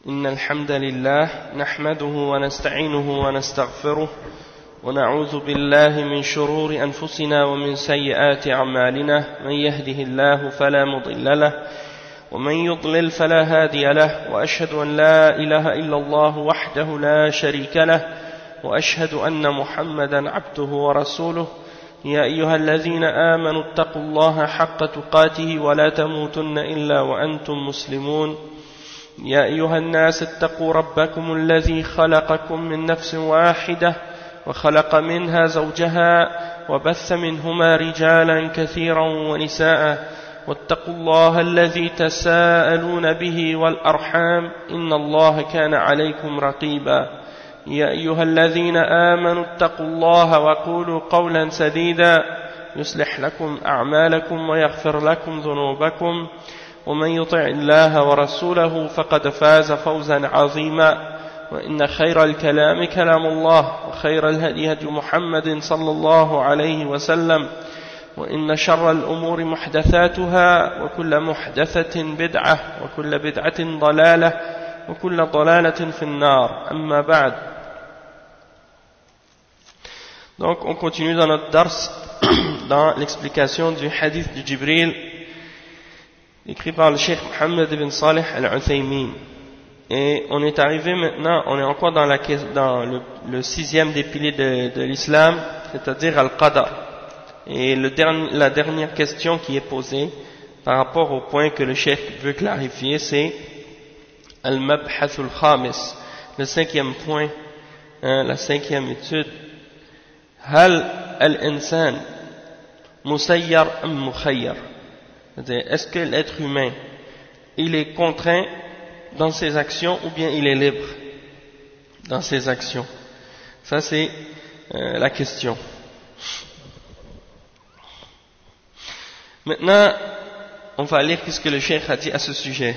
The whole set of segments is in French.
إن الحمد لله نحمده ونستعينه ونستغفره ونعوذ بالله من شرور أنفسنا ومن سيئات أعمالنا من يهده الله فلا مضل له ومن يضلل فلا هادي له وأشهد أن لا إله إلا الله وحده لا شريك له وأشهد أن محمدا عبده ورسوله يا أيها الذين آمنوا اتقوا الله حق تقاته ولا تموتن إلا وأنتم مسلمون يا أيها الناس اتقوا ربكم الذي خلقكم من نفس واحدة وخلق منها زوجها وبث منهما رجالا كثيرا ونساء واتقوا الله الذي تساءلون به والأرحام إن الله كان عليكم رقيبا يا أيها الذين آمنوا اتقوا الله وقولوا قولا سديدا يصلح لكم أعمالكم ويغفر لكم ذنوبكم ومن يطع الله ورسوله فقد فاز فوزا عظيما وإن خير الكلام كلام الله وخير الهدي هدي محمد صلى الله عليه وسلم وإن شر الأمور محدثاتها وكل محدثة بدعة وكل بدعة ضلالة وكل ضلالة في النار أما بعد. Donc on continue dans notre dars dans l'explication du hadith de Jibril écrit par le Cheikh Mohammed ibn Salih al-Uthaymin. Et on est arrivé maintenant, on est encore dans le sixième des piliers de l'islam, c'est-à-dire al-Qadar. Et la dernière question qui est posée par rapport au point que le Cheikh veut clarifier, c'est al-Mabhath al-Khamis, le cinquième point, la cinquième étude. Hal al-insan musayyar am mukhayyar? C'est-à-dire, est-ce que l'être humain, il est contraint dans ses actions ou bien il est libre dans ses actions? Ça c'est la question. Maintenant, on va lire ce que le cheikh a dit à ce sujet.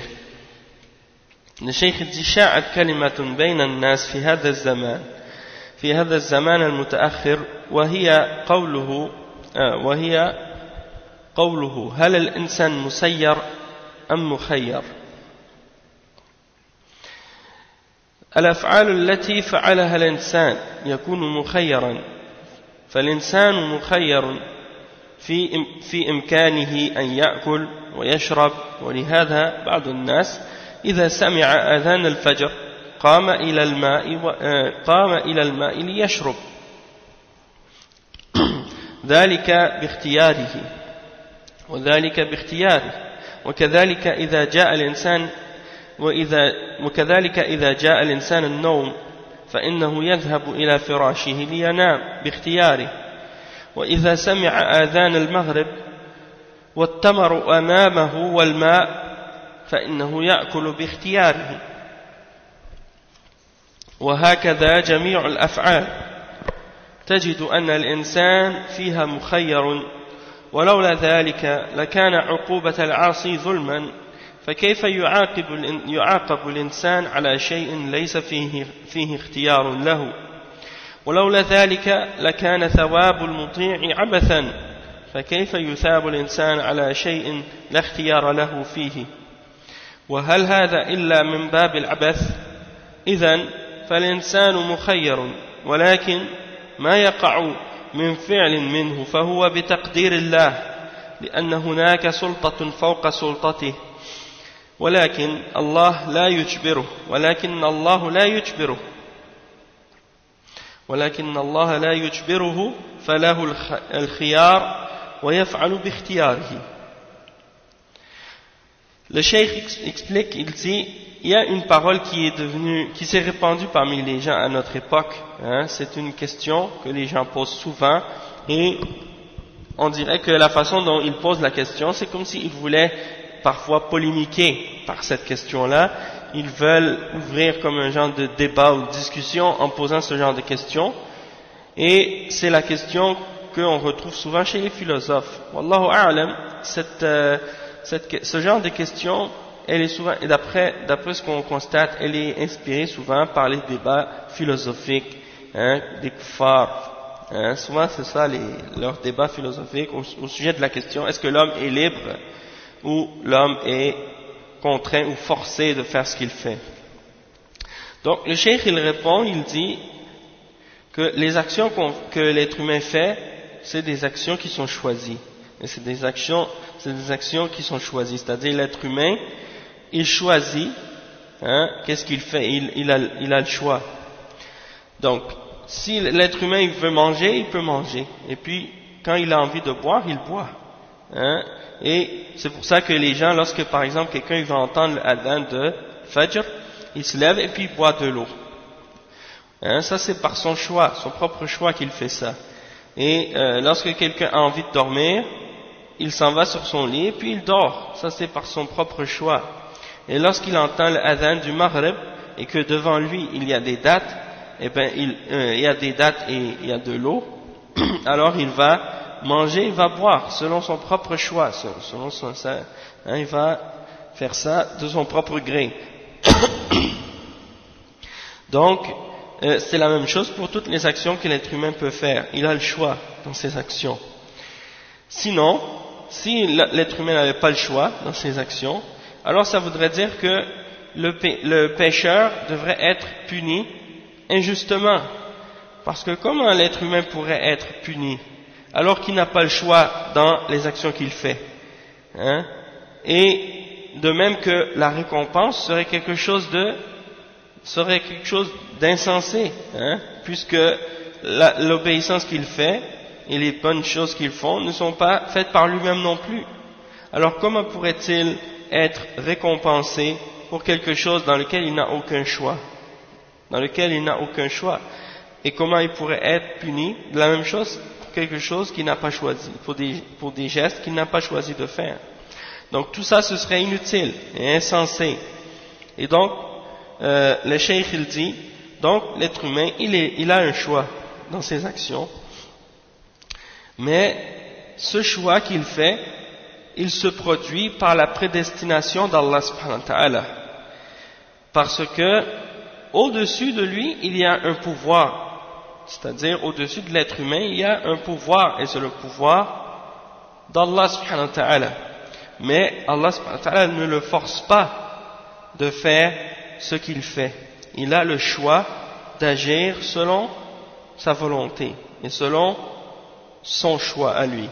Le cheikh dit شاعت كلمة بين الناس في هذا الزمان المتأخر وهي قوله هل الإنسان مسير أم مخير؟ الأفعال التي فعلها الإنسان يكون مخيرا، فالإنسان مخير في إمكانه أن يأكل ويشرب، ولهذا بعض الناس إذا سمع أذان الفجر قام إلى الماء ليشرب، ذلك باختياره، وكذلك إذا جاء الإنسان النوم فإنه يذهب إلى فراشه لينام باختياره، وإذا سمع آذان المغرب والتمر أمامه والماء فإنه يأكل باختياره، وهكذا جميع الأفعال تجد أن الإنسان فيها مخير، ولولا ذلك لكان عقوبة العاصي ظلما، فكيف يعاقب الإنسان على شيء ليس فيه اختيار له؟ ولولا ذلك لكان ثواب المطيع عبثا، فكيف يثاب الإنسان على شيء لا اختيار له فيه؟ وهل هذا إلا من باب العبث؟ إذن فالإنسان مخير، ولكن ما يقع من فعل منه فهو بتقدير الله، لأن هناك سلطة فوق سلطته، ولكن الله لا يجبره فله الخيار ويفعل باختياره. Le cheikh explique, il dit, il y a une parole qui s'est répandue parmi les gens à notre époque, c'est une question que les gens posent souvent, et on dirait que la façon dont ils posent la question, c'est comme s'ils voulaient parfois polémiquer par cette question-là. Ils veulent ouvrir comme un genre de débat ou de discussion en posant ce genre de questions, et c'est la question qu'on retrouve souvent chez les philosophes. Wallahu a'lam, ce genre de question, elle est souvent, et d'après ce qu'on constate, elle est inspirée souvent par les débats philosophiques, des kuffars. Souvent c'est ça leurs débats philosophiques au sujet de la question, est-ce que l'homme est libre ou l'homme est contraint ou forcé de faire ce qu'il fait? Donc le cheikh il répond, il dit que les actions que l'être humain fait, c'est des actions qui sont choisies. Et c'est des actions qui sont choisies. C'est-à-dire l'être humain, il choisit, qu'est-ce qu'il fait, il a le choix. Donc, si l'être humain il veut manger, il peut manger. Et puis, quand il a envie de boire, il boit. Et c'est pour ça que les gens, lorsque par exemple quelqu'un il va entendre l'adhan de Fajr, il se lève et puis il boit de l'eau. Ça c'est par son choix, son propre choix qu'il fait ça. Et lorsque quelqu'un a envie de dormir, il s'en va sur son lit et puis il dort. Ça c'est par son propre choix. Et lorsqu'il entend l'adhan du Maghrib et que devant lui il y a des dates, eh ben il y a des dates et il y a de l'eau, alors il va manger, il va boire selon son propre choix, selon son, il va faire ça de son propre gré. Donc c'est la même chose pour toutes les actions que l'être humain peut faire. Il a le choix dans ses actions. Sinon, si l'être humain n'avait pas le choix dans ses actions, alors ça voudrait dire que le pécheur devrait être puni injustement. Parce que comment l'être humain pourrait être puni alors qu'il n'a pas le choix dans les actions qu'il fait, Et de même que la récompense serait quelque chose d'insensé, puisque l'obéissance qu'il fait et les bonnes choses qu'ils font ne sont pas faites par lui-même non plus. Alors comment pourrait-il être récompensé pour quelque chose dans lequel il n'a aucun choix, et comment il pourrait être puni de la même chose pour quelque chose qu'il n'a pas choisi, pour des gestes qu'il n'a pas choisi de faire. Donc tout ça ce serait inutile et insensé. Et donc le cheikh il dit, donc l'être humain il a un choix dans ses actions, mais ce choix qu'il fait, il se produit par la prédestination d'Allah subhanahu wa ta'ala, parce que au-dessus de lui il y a un pouvoir, c'est-à-dire au-dessus de l'être humain il y a un pouvoir, et c'est le pouvoir d'Allah subhanahu wa ta'ala. Mais Allah subhanahu wa ta'ala ne le force pas de faire ce qu'il fait. Il a le choix d'agir selon sa volonté et selon son choix à lui.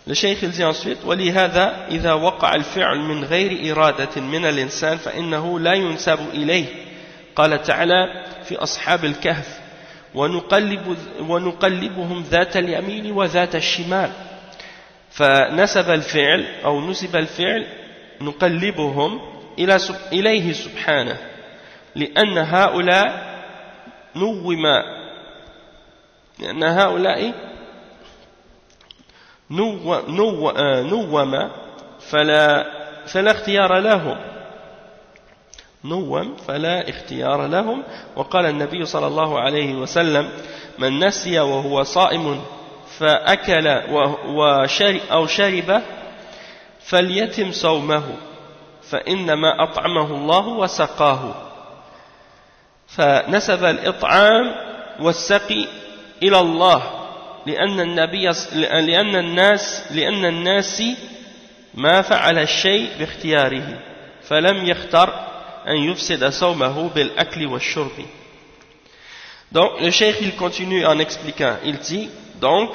Le cheikh il dit ensuite: وَلِهَذَا إِذَا وَقَعَ الْفِعْلُ مِنْ غَيْرِ إِرَادَةٍ مِنَ الْإِنسَانِ فَإِنَّهُ لَا يُنْسَبُ إِلَيْهِ. قال تعالى في أصحاب الكهف: ونقلبهم ذات اليمين وذات الشمال. فنسب الفعل أو نسب الفعل نقلبهم إليه سبحانه، لأن هؤلاء نوم فلا اختيار لهم، فلا اختيار لهم. وقال النبي صلى الله عليه وسلم: من نسي وهو صائم فأكل أو شرب فليتم صومه فإنما أطعمه الله وسقاه. فنسب الإطعام والسقي إلى الله لأن الناس ما فعل الشيء باختياره فلم يختر أن يفسد صومه بالأكل والشرب. Donc le cheikh il continue en expliquant, il dit donc,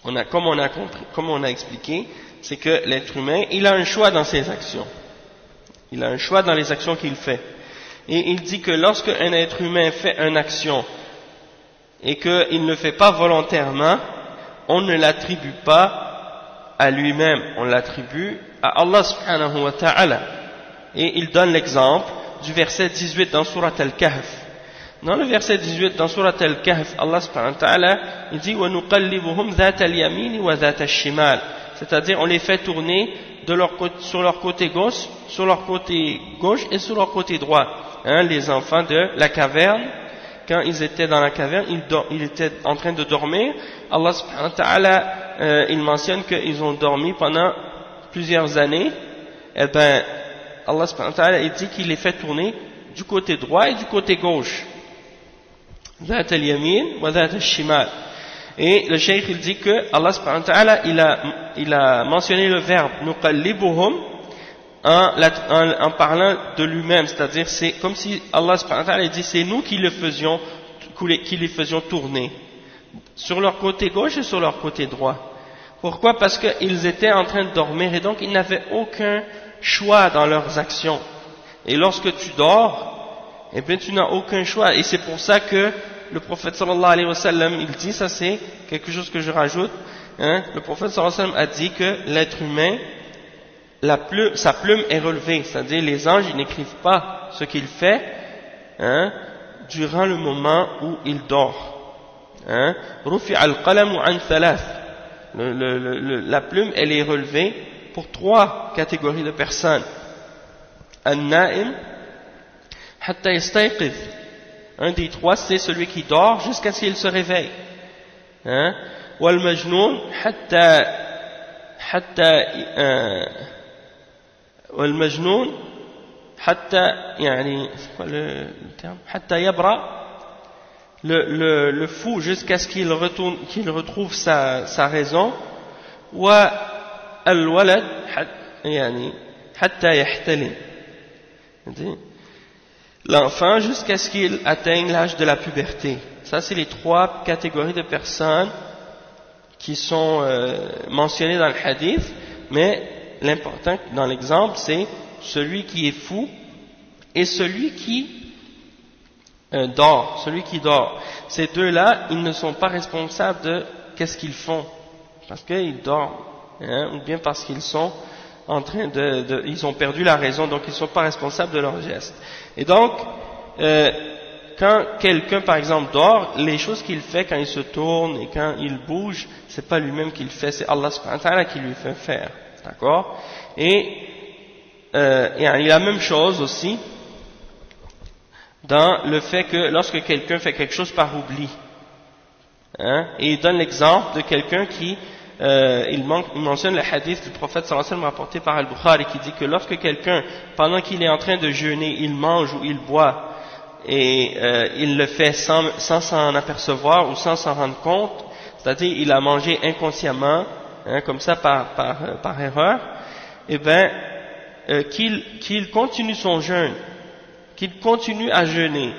comme on a expliqué, c'est que l'être humain il a un choix dans ses actions, il a un choix dans les actions qu'il fait, et il dit que lorsque un être humain fait une action et qu'il ne le fait pas volontairement, on ne l'attribue pas à lui-même, on l'attribue à Allah subhanahu wa ta'ala. Et il donne l'exemple du verset 18 dans Surat Al-Kahf. Dans le verset 18 dans Surat Al-Kahf, Allah subhanahu wa ta'ala il dit: وَنُقَلِّبُهُمْ ذَاتَ الْيَمِينِ وَذَاتَ الشِّمَالِ. C'est-à-dire on les fait tourner sur leur côté gauche et sur leur côté droit. Les enfants de la caverne, quand ils étaient dans la caverne, ils étaient en train de dormir. Allah subhanahu wa ta'ala il mentionne qu'ils ont dormi pendant plusieurs années. Eh ben Allah subhanahu wa ta'ala il dit qu'il les fait tourner du côté droit et du côté gauche. ذات اليمين وذات الشمال. Et le cheikh il dit que Allah subhanahu wa ta'ala il a mentionné le verbe nuqallibuhum en parlant de lui-même, c'est-à-dire c'est comme si Allah subhanahu wa ta'ala dit c'est nous qui les faisions tourner sur leur côté gauche et sur leur côté droit. Pourquoi? Parce qu'ils étaient en train de dormir et donc ils n'avaient aucun choix dans leurs actions. Et lorsque tu dors, eh bien tu n'as aucun choix. Et c'est pour ça que le prophète sallallahu alayhi wa sallam, il dit, ça c'est quelque chose que je rajoute, hein, le prophète sallallahu alayhi wa sallam a dit que l'être humain, sa plume est relevée, c'est-à-dire les anges, ils n'écrivent pas ce qu'il fait, hein, durant le moment où il dort. Hein. Rufi'a al-qalamu an thalath. La plume, elle est relevée pour 3 catégories de personnes. An-na'im hatta yastayqiz. Un des 3, c'est celui qui dort jusqu'à ce qu'il se réveille. Hein. Wal majnoun والمجنون حتى يعني c'est quoi le terme حتى يبرأ le fou jusqu'à ce qu'il retrouve sa raison والولد يعني حتى يحتلم l'enfant jusqu'à ce qu'il atteigne l'âge de la puberté. Ça c'est les 3 catégories de personnes qui sont mentionnées dans le hadith, mais l'important dans l'exemple, c'est celui qui est fou et celui qui dort. Celui qui dort. Ces deux-là, ils ne sont pas responsables de qu'est-ce qu'ils font, parce qu'ils dorment, hein, ou bien parce qu'ils sont en train ils ont perdu la raison, donc ils ne sont pas responsables de leurs gestes. Et donc, quand quelqu'un, par exemple, dort, les choses qu'il fait quand il se tourne et quand il bouge, c'est pas lui-même qui le fait, c'est Allah subhanahu wa ta'ala qui lui fait faire. D'accord? Et il y a la même chose aussi dans le fait que lorsque quelqu'un fait quelque chose par oubli, hein, et il donne l'exemple de quelqu'un qui il mentionne le hadith du prophète sallallahu alayhi wa sallam rapporté par Al-Bukhari qui dit que lorsque quelqu'un, pendant qu'il est en train de jeûner, il mange ou il boit et il le fait sans s'en apercevoir ou sans s'en rendre compte, c'est-à-dire il a mangé inconsciemment, hein, comme ça par erreur, eh bien qu'il continue son jeûne, qu'il continue à jeûner.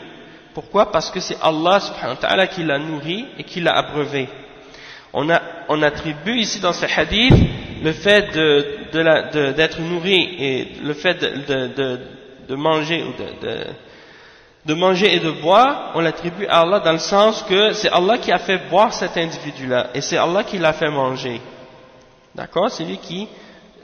Pourquoi? Parce que c'est Allah subhanahu wa ta'ala qui l'a nourri et qui l'a abreuvé. On attribue ici dans ce hadith le fait d'être nourri et le fait de manger ou de manger et de boire, on l'attribue à Allah dans le sens que c'est Allah qui a fait boire cet individu-là et c'est Allah qui l'a fait manger. D'accord? C'est lui qui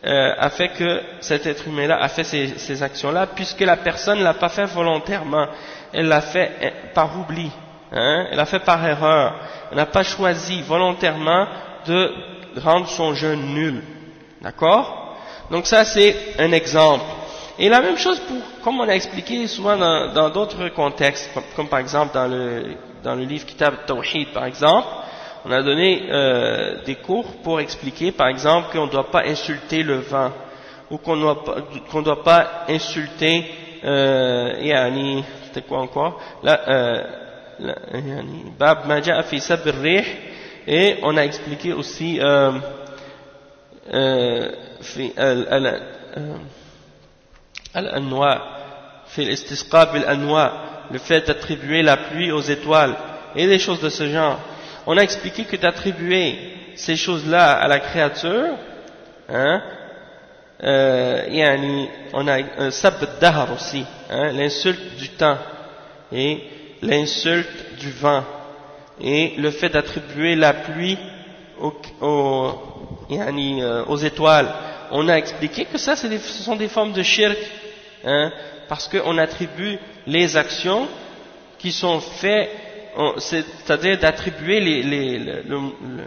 a fait que cet être humain-là a fait ces actions-là, puisque la personne ne l'a pas fait volontairement, elle l'a fait par oubli, hein? Elle l'a fait par erreur, elle n'a pas choisi volontairement de rendre son jeûne nul. D'accord? Donc ça c'est un exemple. Et la même chose comme on a expliqué souvent dans d'autres contextes, comme par exemple dans le livre Kitab al-Tawhid par exemple, on a donné des cours pour expliquer, par exemple, qu'on ne doit pas insulter le vent, ou qu'on ne doit pas insulter, c'était quoi encore? Bab ma ja'a fi sabr rih, et on a expliqué aussi al-anwa, fi al-istisqa bil-anwa, le fait d'attribuer la pluie aux étoiles, et des choses de ce genre. On a expliqué que d'attribuer ces choses-là à la créature, hein, on a sab dahar aussi, hein, l'insulte du temps et l'insulte du vent et le fait d'attribuer la pluie aux étoiles. On a expliqué que ça, ce sont des formes de shirk, hein, parce qu'on attribue les actions qui sont faites, c'est-à-dire d'attribuer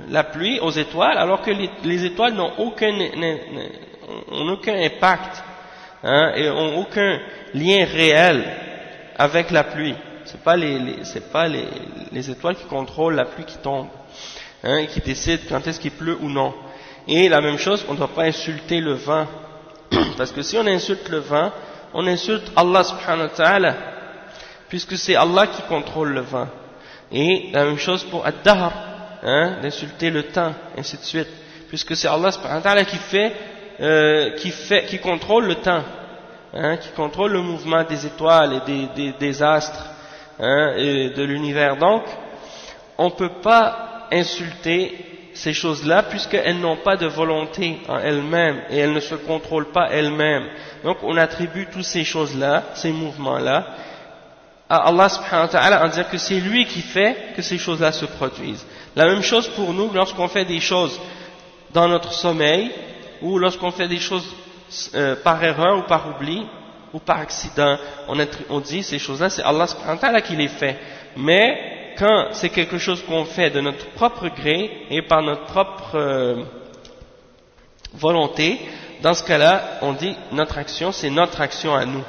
la pluie aux étoiles, alors que les étoiles n'ont aucun impact, hein, et n'ont aucun lien réel avec la pluie. C'est pas les étoiles qui contrôlent la pluie qui tombe, hein, et qui décident quand est-ce qu'il pleut ou non. Et la même chose, on ne doit pas insulter le vent, parce que si on insulte le vent, on insulte Allah subhanahu wa ta'ala, puisque c'est Allah qui contrôle le vent. Et la même chose pour ad-dahr, hein, d'insulter le temps, ainsi de suite, puisque c'est Allah subhanahu wa ta'ala qui fait qui contrôle le temps, qui contrôle le mouvement des étoiles et des astres, et de l'univers. Donc, on ne peut pas insulter ces choses-là puisqu'elles n'ont pas de volonté en elles-mêmes et elles ne se contrôlent pas elles-mêmes. Donc, on attribue toutes ces choses-là, ces mouvements-là, à Allah subhanahu wa ta'ala en disant que c'est lui qui fait que ces choses-là se produisent. La même chose pour nous lorsqu'on fait des choses dans notre sommeil ou lorsqu'on fait des choses par erreur ou par oubli ou par accident. On dit ces choses-là, c'est Allah subhanahu wa ta'ala qui les fait. Mais quand c'est quelque chose qu'on fait de notre propre gré et par notre propre volonté, dans ce cas-là, on dit notre action, c'est notre action à nous.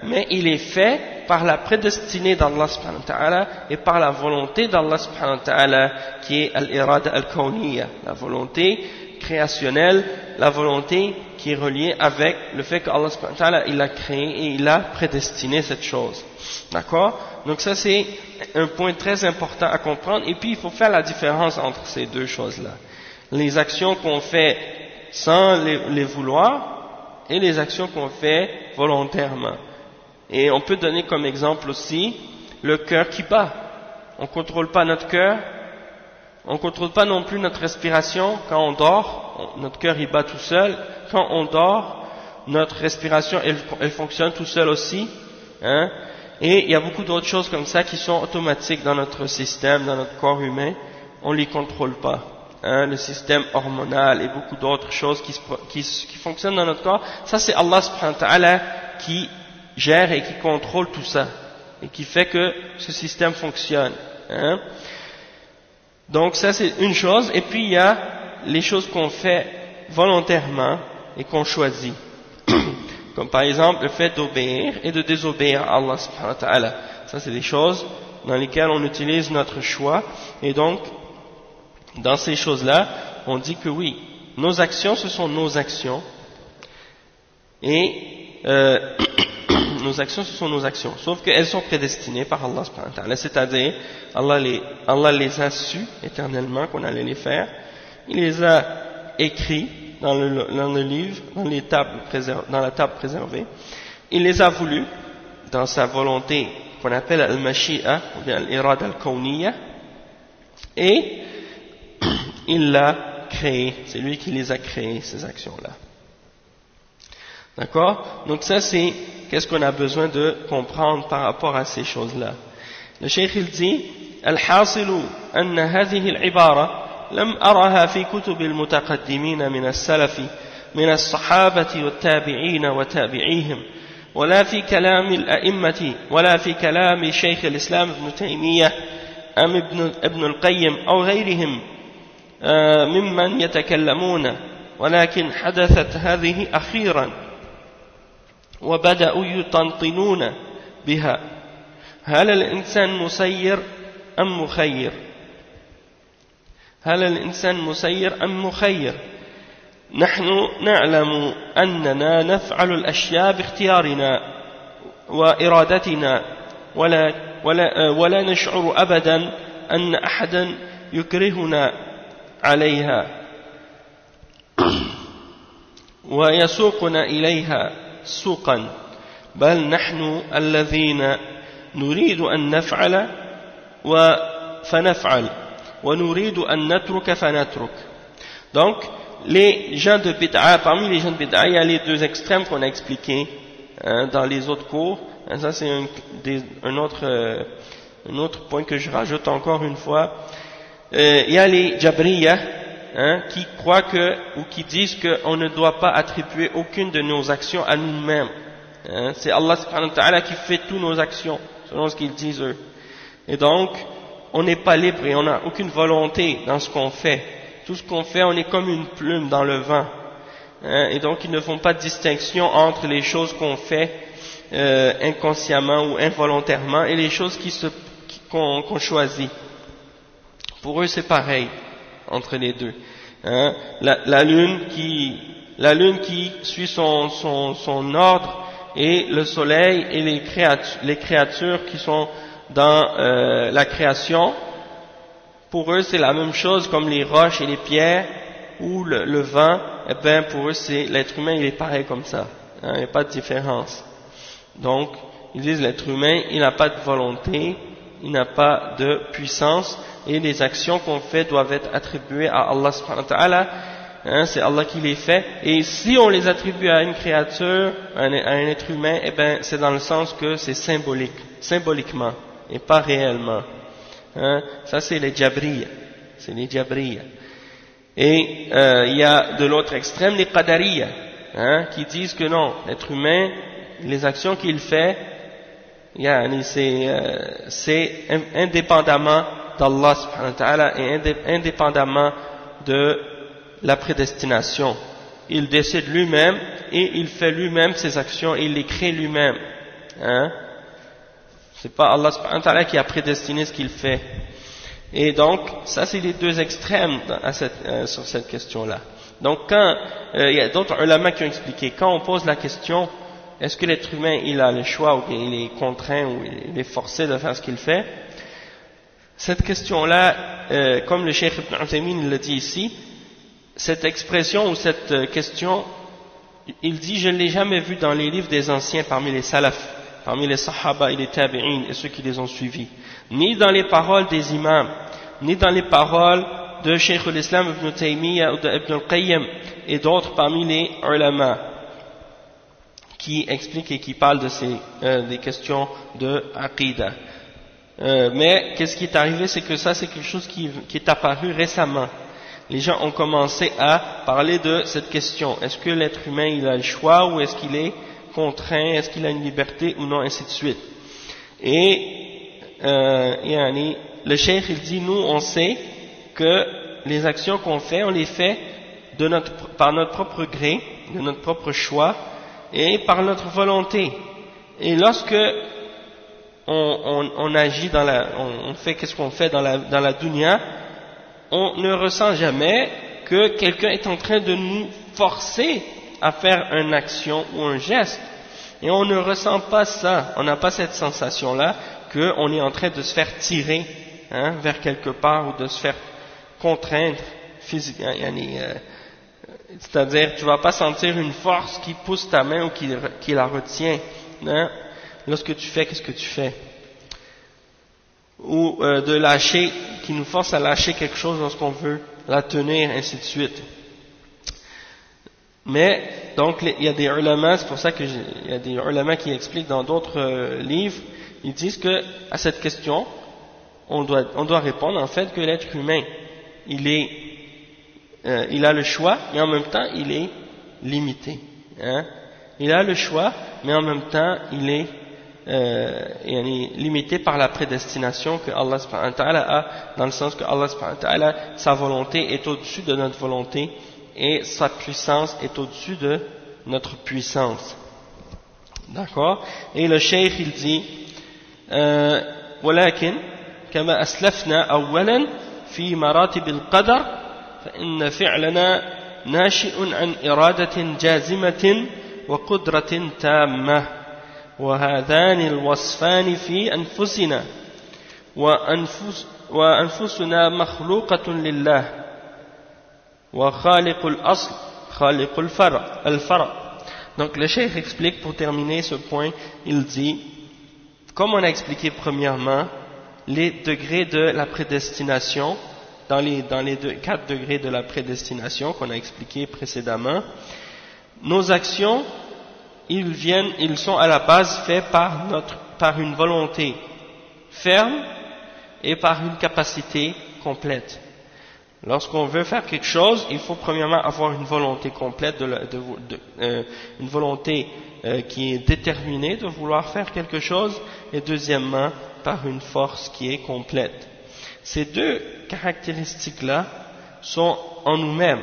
Mais il est fait par la prédestinée d'Allah subhanahu wa ta'ala et par la volonté d'Allah subhanahu wa ta'ala qui est al-irada al-kawniyya, la volonté créationnelle, la volonté qui est reliée avec le fait qu'Allah subhanahu wa ta'ala il a créé et il a prédestiné cette chose. D'accord? Donc ça c'est un point très important à comprendre et puis il faut faire la différence entre ces deux choses-là. Les actions qu'on fait sans les vouloir et les actions qu'on fait volontairement. Et on peut donner comme exemple aussi le cœur qui bat. On ne contrôle pas notre cœur, on ne contrôle pas non plus notre respiration quand on dort, notre cœur il bat tout seul. Quand on dort, notre respiration elle fonctionne tout seul aussi. Et il y a beaucoup d'autres choses comme ça qui sont automatiques dans notre système, dans notre corps humain, on ne les contrôle pas. Le système hormonal et beaucoup d'autres choses qui fonctionnent dans notre corps, ça c'est Allah subhanahu wa ta'ala qui gère et qui contrôle tout ça et qui fait que ce système fonctionne. Donc ça c'est une chose, et puis il y a les choses qu'on fait volontairement et qu'on choisit, comme par exemple le fait d'obéir et de désobéir à Allah subhanahu wa ta'ala. Ça c'est des choses dans lesquelles on utilise notre choix, et donc dans ces choses-là, on dit que oui, nos actions, ce sont nos actions, et nos actions, ce sont nos actions, sauf qu'elles sont prédestinées par Allah subhanahu wa ta'ala, c'est-à-dire Allah les a su éternellement qu'on allait les faire, il les a écrits dans le livre, dans la table préservée, il les a voulus dans sa volonté qu'on appelle al-mashi'a ou bien al-irada al-kawniyya, et il l'a créé, c'est lui qui les a créées, ces actions-là. D'accord? Donc ça c'est, qu'est-ce qu'on a besoin de comprendre par rapport à ces choses-là. Le cheikh il dit, الحاصل أن هذه العبارة لم أرها في كتب المتقدمين من السلف من الصحابة والتابعين وتابعيهم ولا في كلام الأئمة ولا في كلام شيخ الإسلام ابن تيمية أم ابن القيم أو غيرهم ممن يتكلمون، ولكن حدثت هذه أخيرا وبدأوا يطنطنون بها. هل الإنسان مسير أم مخير؟ هل الإنسان مسير أم مخير؟ نحن نعلم أننا نفعل الأشياء باختيارنا وإرادتنا ولا نشعر أبدا أن أحدا يكرهنا عليها ويسوقنا إليها سوقا، بل نحن الذين نريد أن نفعل فنفعل ونريد أن نترك فنترك. Donc les gens de bid'a, parmi les gens de bid'a, il y a les deux extrêmes qu'on a expliqués dans les autres cours. Ça c'est un autre point que je rajoute encore une fois. Il y a les Jabriya qui croient ou qui disent qu'on ne doit pas attribuer aucune de nos actions à nous-mêmes. C'est Allah subhanahu wa ta'ala qui fait toutes nos actions, selon ce qu'ils disent eux. Et donc, on n'est pas libre et on n'a aucune volonté dans ce qu'on fait. Tout ce qu'on fait, on est comme une plume dans le vent. Et donc, ils ne font pas de distinction entre les choses qu'on fait inconsciemment ou involontairement et les choses qu'on choisit. Pour eux, c'est pareil entre les deux. La lune qui suit son ordre, et le soleil et les créatures qui sont dans la création, pour eux c'est la même chose comme les roches et les pierres ou le vent, eh ben pour eux c'est l'être humain il est pareil comme ça, hein, il n'y a pas de différence. Donc ils disent l'être humain il n'a pas de volonté, il n'a pas de puissance et les actions qu'on fait doivent être attribuées à Allah subhanahu wa ta'ala, hein, c'est Allah qui les fait, et si on les attribue à une créature, à un être humain, eh ben c'est dans le sens que c'est symbolique, symboliquement et pas réellement, hein, ça c'est les Jabriya, c'est les Jabriya. Et il y a de l'autre extrême les Qadariya, hein, qui disent que non, l'être humain, les actions qu'il fait, c'est indépendamment d'Allah subhanahu wa ta'ala et indépendamment de la prédestination. Il décide lui-même et il fait lui-même ses actions et il les crée lui-même. Hein? C'est pas Allah subhanahu wa ta'ala qui a prédestiné ce qu'il fait. Et donc, ça c'est les deux extrêmes sur cette question-là. Donc quand, il y a d'autres ulama qui ont expliqué, quand on pose la question, est-ce que l'être humain il a le choix ou bien il est contraint ou il est forcé de faire ce qu'il fait? Cette question-là, comme le Cheikh Ibn Uthaymin le dit ici, cette expression ou cette question, il dit je ne l'ai jamais vu dans les livres des anciens parmi les salafs, parmi les sahaba et les tabi'in et ceux qui les ont suivis, ni dans les paroles des imams, ni dans les paroles de Cheikh l'Islam Ibn Taymiyyah ou de Ibn al-Qayyim et d'autres parmi les ulama qui expliquent et qui parlent de des questions de aqidah. Mais qu'est-ce qui est arrivé, c'est que ça c'est quelque chose qui est apparu récemment. Les gens ont commencé à parler de cette question. Est-ce que l'être humain il a le choix ou est-ce qu'il est contraint, est-ce qu'il a une liberté ou non, ainsi de suite. Et le cheikh il dit nous on sait que les actions qu'on fait, on les fait par notre propre gré, de notre propre choix et par notre volonté. Et lorsque on agit on fait qu'est-ce qu'on fait dans la dunya, on ne ressent jamais que quelqu'un est en train de nous forcer à faire une action ou un geste. Et on ne ressent pas ça, on n'a pas cette sensation-là qu'on est en train de se faire tirer vers quelque part ou de se faire contraindre physiquement. C'est-à-dire, tu ne vas pas sentir une force qui pousse ta main ou qui la retient. Hein, lorsque tu fais, qu'est-ce que tu fais? Ou de lâcher, qui nous force à lâcher quelque chose lorsqu'on veut la tenir, ainsi de suite. Mais, donc, il y a des ulama, c'est pour ça que il y a des ulama qui expliquent dans d'autres livres, ils disent que, à cette question, on doit répondre, en fait, que l'être humain, il a le choix, et en même temps, il est limité. Hein? Il a le choix, mais en même temps, il est limité par la prédestination que Allah subhanahu wa ta'ala a, dans le sens que Allah subhanahu wa ta'ala, sa volonté est au-dessus de notre volonté et sa puissance est au-dessus de notre puissance. D'accord? Et le cheikh il dit ولكن كما أسلفنا أولا في مراتب القدر فإن فعلنا ناشئ عن إرادة جازمة وقدرة تامة وهذان الوصفان في أنفسنا وأنفسنا مخلوقة لله وخالق الأصل خالق الفرع. Donc le cheikh explique pour terminer ce point, il dit, comme on a expliqué premièrement, les degrés de la prédestination, dans les 4 degrés de la prédestination qu'on a expliqué précédemment, nos actions, ils sont à la base faits par une volonté ferme et par une capacité complète. Lorsqu'on veut faire quelque chose, il faut premièrement avoir une volonté complète, une volonté qui est déterminée de vouloir faire quelque chose, et deuxièmement par une force qui est complète. Ces deux caractéristiques-là sont en nous-mêmes.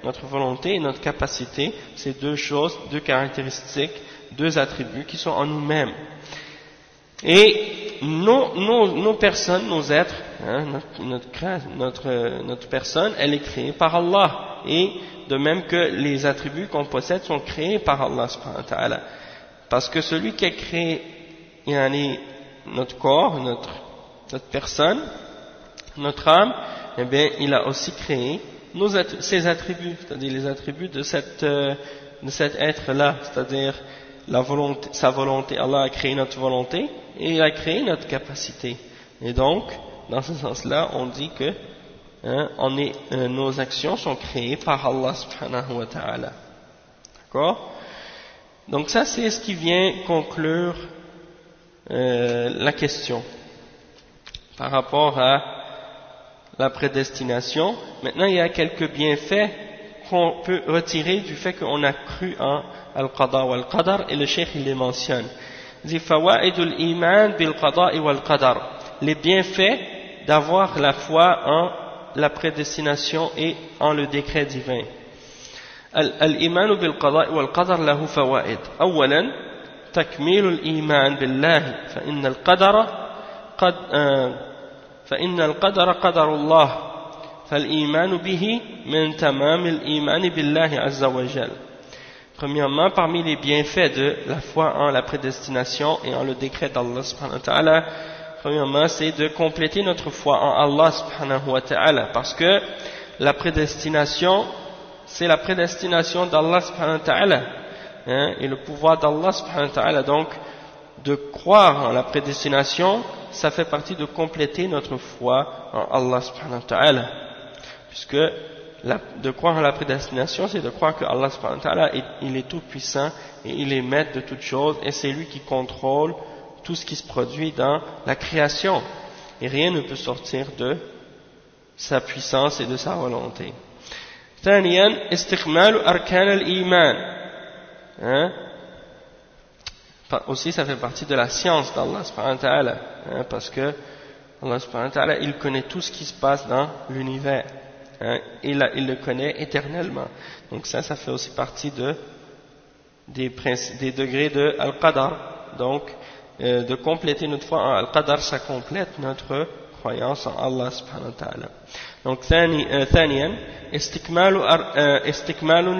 Notre volonté et notre capacité, c'est deux choses, deux caractéristiques, deux attributs qui sont en nous-mêmes. Et nos personnes, nos êtres, notre personne, elle est créée par Allah. Et de même que les attributs qu'on possède sont créés par Allah subhanahu wa ta'ala. Parce que celui qui a créé notre corps, notre personne, notre âme, eh bien, il a aussi créé ses attributs, c'est-à-dire les attributs de cet être-là, c'est-à-dire sa volonté. Allah a créé notre volonté et il a créé notre capacité. Et donc, dans ce sens-là, on dit que nos actions sont créées par Allah subhanahu wa ta'ala. D'accord? Donc ça, c'est ce qui vient conclure la question par rapport à la prédestination. Maintenant, il y a quelques bienfaits qu'on peut retirer du fait qu'on a cru en al-qada wal-qadar, et le cheikh il les mentionne. Il dit fawaidul iman bil qada wal qadar, les bienfaits d'avoir la foi en la prédestination et en le décret divin. Al-iman bil qada wal qadar lahu fawaid. أولا تكميل الإيمان بالله فإن القدر قدر الله فالإيمان به من تمام الإيمان بالله عز وجل. Premièrement, parmi les bienfaits de la foi en la prédestination et en le décret d'Allah subhanahu wa ta'ala, premièrement, c'est de compléter notre foi en Allah subhanahu wa ta'ala, parce que la prédestination, c'est la prédestination d'Allah subhanahu wa ta'ala, et le pouvoir d'Allah subhanahu wa ta'ala. Donc, de croire en la prédestination, ça fait partie de compléter notre foi en Allah subhanahu wa ta'ala, puisque de croire en la prédestination, c'est de croire que Allah subhanahu wa ta'ala, il est tout puissant et il est maître de toutes choses, et c'est lui qui contrôle tout ce qui se produit dans la création, et rien ne peut sortir de sa puissance et de sa volonté. ثانيا استكمال أركان الإيمان. Aussi, ça fait partie de la science d'Allah subhanahu wa ta'ala, parce que Allah subhanahu wa ta'ala, il connaît tout ce qui se passe dans l'univers, il le connaît éternellement. Donc ça fait aussi partie des degrés de al-qadar. Donc de compléter notre foi en al-qadar, ça complète notre croyance en Allah subhanahu wa ta'ala. Donc ثانيا استكمال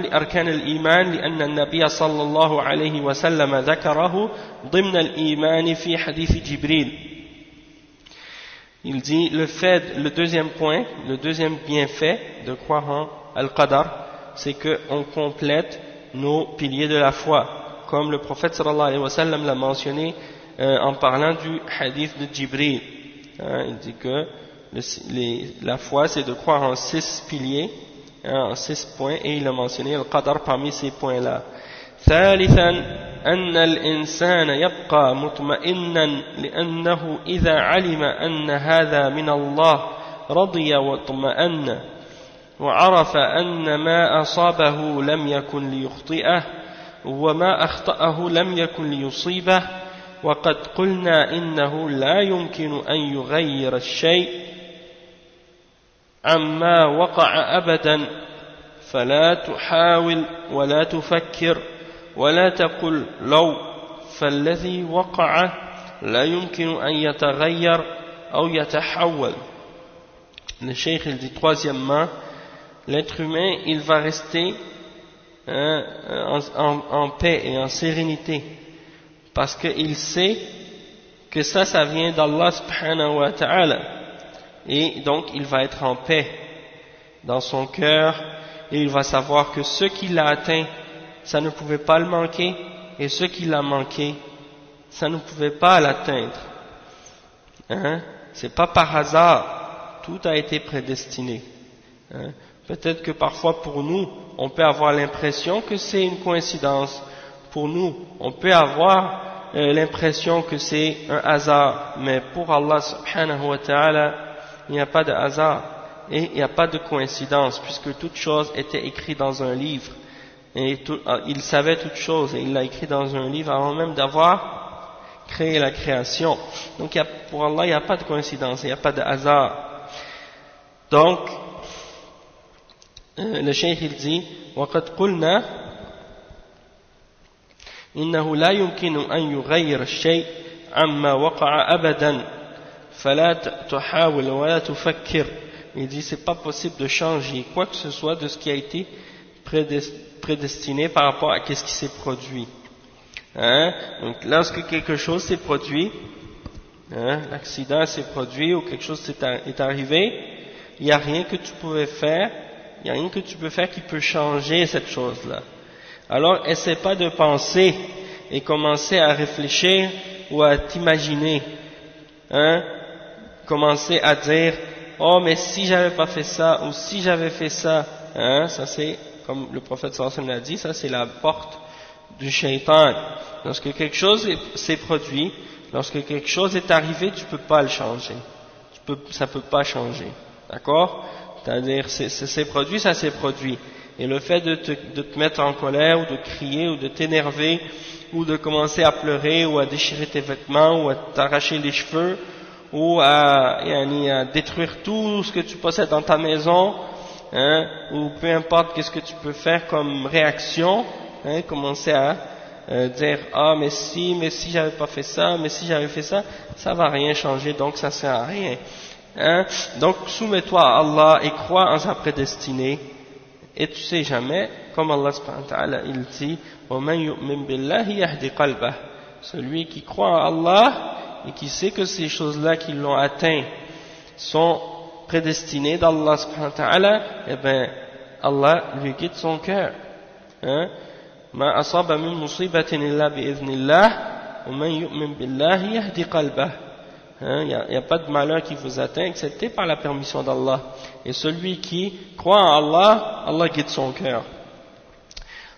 لأركان الإيمان لأن النبي صلى الله عليه وسلم ذكره ضمن الإيمان في حديث جبريل. Il dit le deuxième point, le deuxième bienfait de croire en al-qadar, c'est qu'on complète nos piliers de la foi, comme le prophète sallallahu alayhi wa sallam l'a mentionné en parlant du hadith de Jibril. Il dit que la foi, c'est de croire en 6 piliers, en 6 points, et il a mentionné le qadar parmi ces points-là. ثالثا أن الإنسان يبقى مطمئنا لأنه إذا علم أن هذا من الله رضي واطمأن وعرف أن ما أصابه لم يكن ليخطئه وما أخطأه لم يكن ليصيبه وقد قلنا إنه لا يمكن أن يغير الشيء عما وقع أبدا فلا تحاول ولا تفكر ولا تقل لو فالذي وقع لا يمكن أن يتغير أو يتحول. Le cheikh il dit troisièmement, l'être humain il va rester en paix et en sérénité, parce qu'il sait que ça vient d'Allah subhanahu wa ta'ala, et donc il va être en paix dans son cœur, et il va savoir que ce qui l'a atteint, ça ne pouvait pas le manquer, et ce qui l'a manqué, ça ne pouvait pas l'atteindre. C'est pas par hasard, tout a été prédestiné. Peut-être que parfois pour nous, on peut avoir l'impression que c'est une coïncidence. Pour nous, on peut avoir l'impression que c'est un hasard, mais pour Allah subhanahu wa ta'ala, il n'y a pas de hasard et il n'y a pas de coïncidence, puisque toute chose était écrite dans un livre, et il savait toute chose et il l'a écrit dans un livre avant même d'avoir créé la création. Donc pour Allah, il n'y a pas de coïncidence, il n'y a pas de hasard. Donc le cheikh il dit وقد قلنا إنه لا يمكن أن يغير الشيء عما وقع أبدا فلا تحاول ولا تفكر. Il dit c'est pas possible de changer quoi que ce soit de ce qui a été prédestiné par rapport à ce qui s'est produit. Donc lorsque quelque chose s'est produit, l'accident s'est produit ou quelque chose est arrivé, il n'y a rien que tu pouvais faire il n'y a rien que tu peux faire qui peut changer cette chose-là. Alors, essaie pas de penser et commencer à réfléchir ou à t'imaginer, hein, commencer à dire, oh, mais si j'avais pas fait ça, ou si j'avais fait ça, hein, ça c'est, comme le prophète sallallahu alayhi wa sallam l'a dit, ça c'est la porte du shaitan. Lorsque quelque chose s'est produit, lorsque quelque chose est arrivé, tu peux pas le changer. Ça peut pas changer. D'accord? C'est-à-dire, c'est produit, ça s'est produit. Et le fait de te mettre en colère, ou de crier, ou de t'énerver, ou de commencer à pleurer, ou à déchirer tes vêtements, ou à t'arracher les cheveux, ou à détruire tout ce que tu possèdes dans ta maison, hein, ou peu importe qu'est-ce que tu peux faire comme réaction, hein, commencer à dire ah mais si j'avais pas fait ça, mais si j'avais fait ça, ça va rien changer, donc ça sert à rien. Hein? Donc soumets-toi à Allah et crois en sa prédestinée. Et tu sais jamais, comme Allah subhanahu wa ta'ala il dit, وَمَنْ يُؤْمِنْ بِاللَّهِ يَهْدِ قَلْبَهُ. Celui qui croit en Allah et qui sait que ces choses-là qui l'ont atteint sont prédestinées d'Allah subhanahu wa ta'ala, eh bien Allah lui guide son cœur. Hein? مَا أَصَابَ مِن مُصِيبَةٍ إِلَّا بِإِذْنِ اللَّهِ وَمَنْ يُؤْمِنْ بِاللَّهِ يَهْدِ قَلْبَهُ. Il n'y a pas de malheur qui vous atteint excepté par la permission d'Allah. Et celui qui croit en Allah, Allah guide son cœur.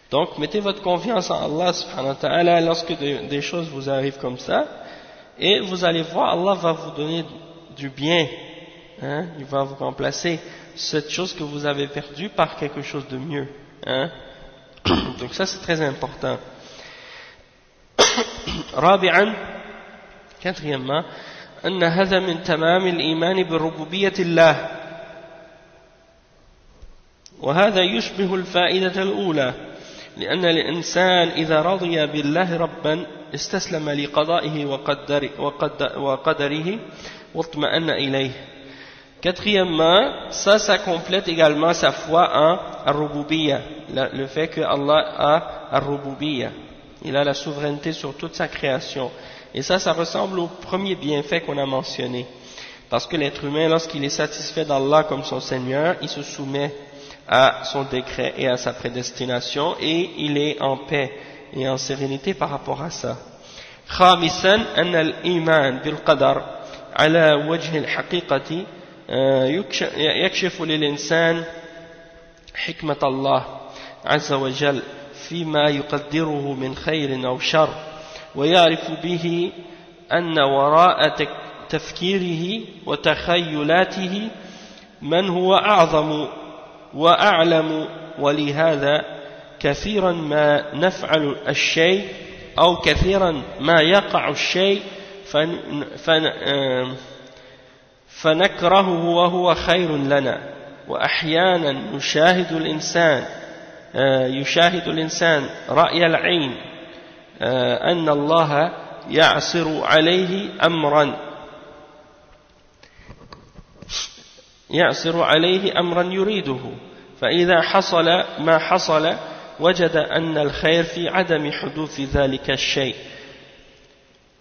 Donc mettez votre confiance en Allah subhanahu wa ta'ala lorsque des choses vous arrivent comme ça, et vous allez voir, Allah va vous donner du bien, hein? Il va vous remplacer cette chose que vous avez perdue par quelque chose de mieux, hein? Donc ça c'est très important. رابعا, quatrièmement, أن هذا من تمام الإيمان بربوبية الله، وهذا يشبه الفائدة الأولى، لأن الإنسان إذا رضي بالله ربا استسلم لقضائه وقدره واطمأن إليه. Quatrièmement, ça complète également sa foi en Ar-Rububiyya, le fait que Allah a Ar-Rububiyya, il a la souveraineté sur toute sa création. Et ça ressemble au premier bienfait qu'on a mentionné. Parce que l'être humain, lorsqu'il est satisfait d'Allah comme son Seigneur, il se soumet à son décret et à sa prédestination, et il est en paix et en sérénité par rapport à ça. خامسا أن الإيمان بالقدر على وجه الحقيقة يكشف للإنسان حكمة الله عز وجل فيما يقدره من خير أو شر، ويعرف به أن وراء تفكيره وتخيلاته من هو أعظم وأعلم، ولهذا كثيرا ما نفعل الشيء أو كثيرا ما يقع الشيء فنكرهه وهو خير لنا، وأحيانا يشاهد الإنسان رأي العين أن الله يعسر عليه أمرا يريده، فإذا حصل ما حصل وجد أن الخير في عدم حدوث ذلك الشيء.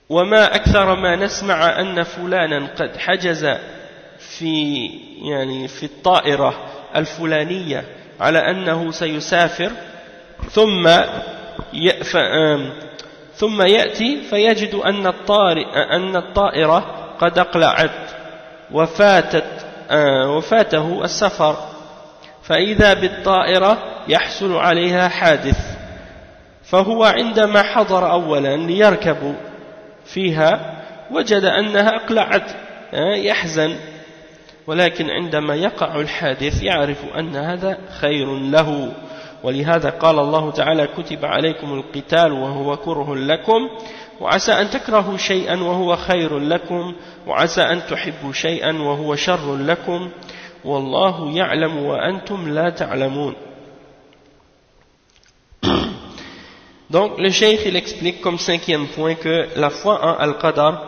وما أكثر ما نسمع أن فلانا قد حجز في الطائرة الفلانية على أنه سيسافر ثم يأتي فيجد أن الطائرة قد أقلعت وفاته السفر، فإذا بالطائرة يحصل عليها حادث، فهو عندما حضر أولا ليركب فيها وجد أنها أقلعت يحزن، ولكن عندما يقع الحادث يعرف أن هذا خير له. ولهذا قال الله تعالى كتب عليكم القتال وهو كره لكم، وعسى أن تكرهوا شيئا وهو خير لكم، وعسى أن تحبوا شيئا وهو شر لكم، والله يعلم وأنتم لا تعلمون. Donc le cheikh il explique comme cinquième point que la foi en Al-Qadar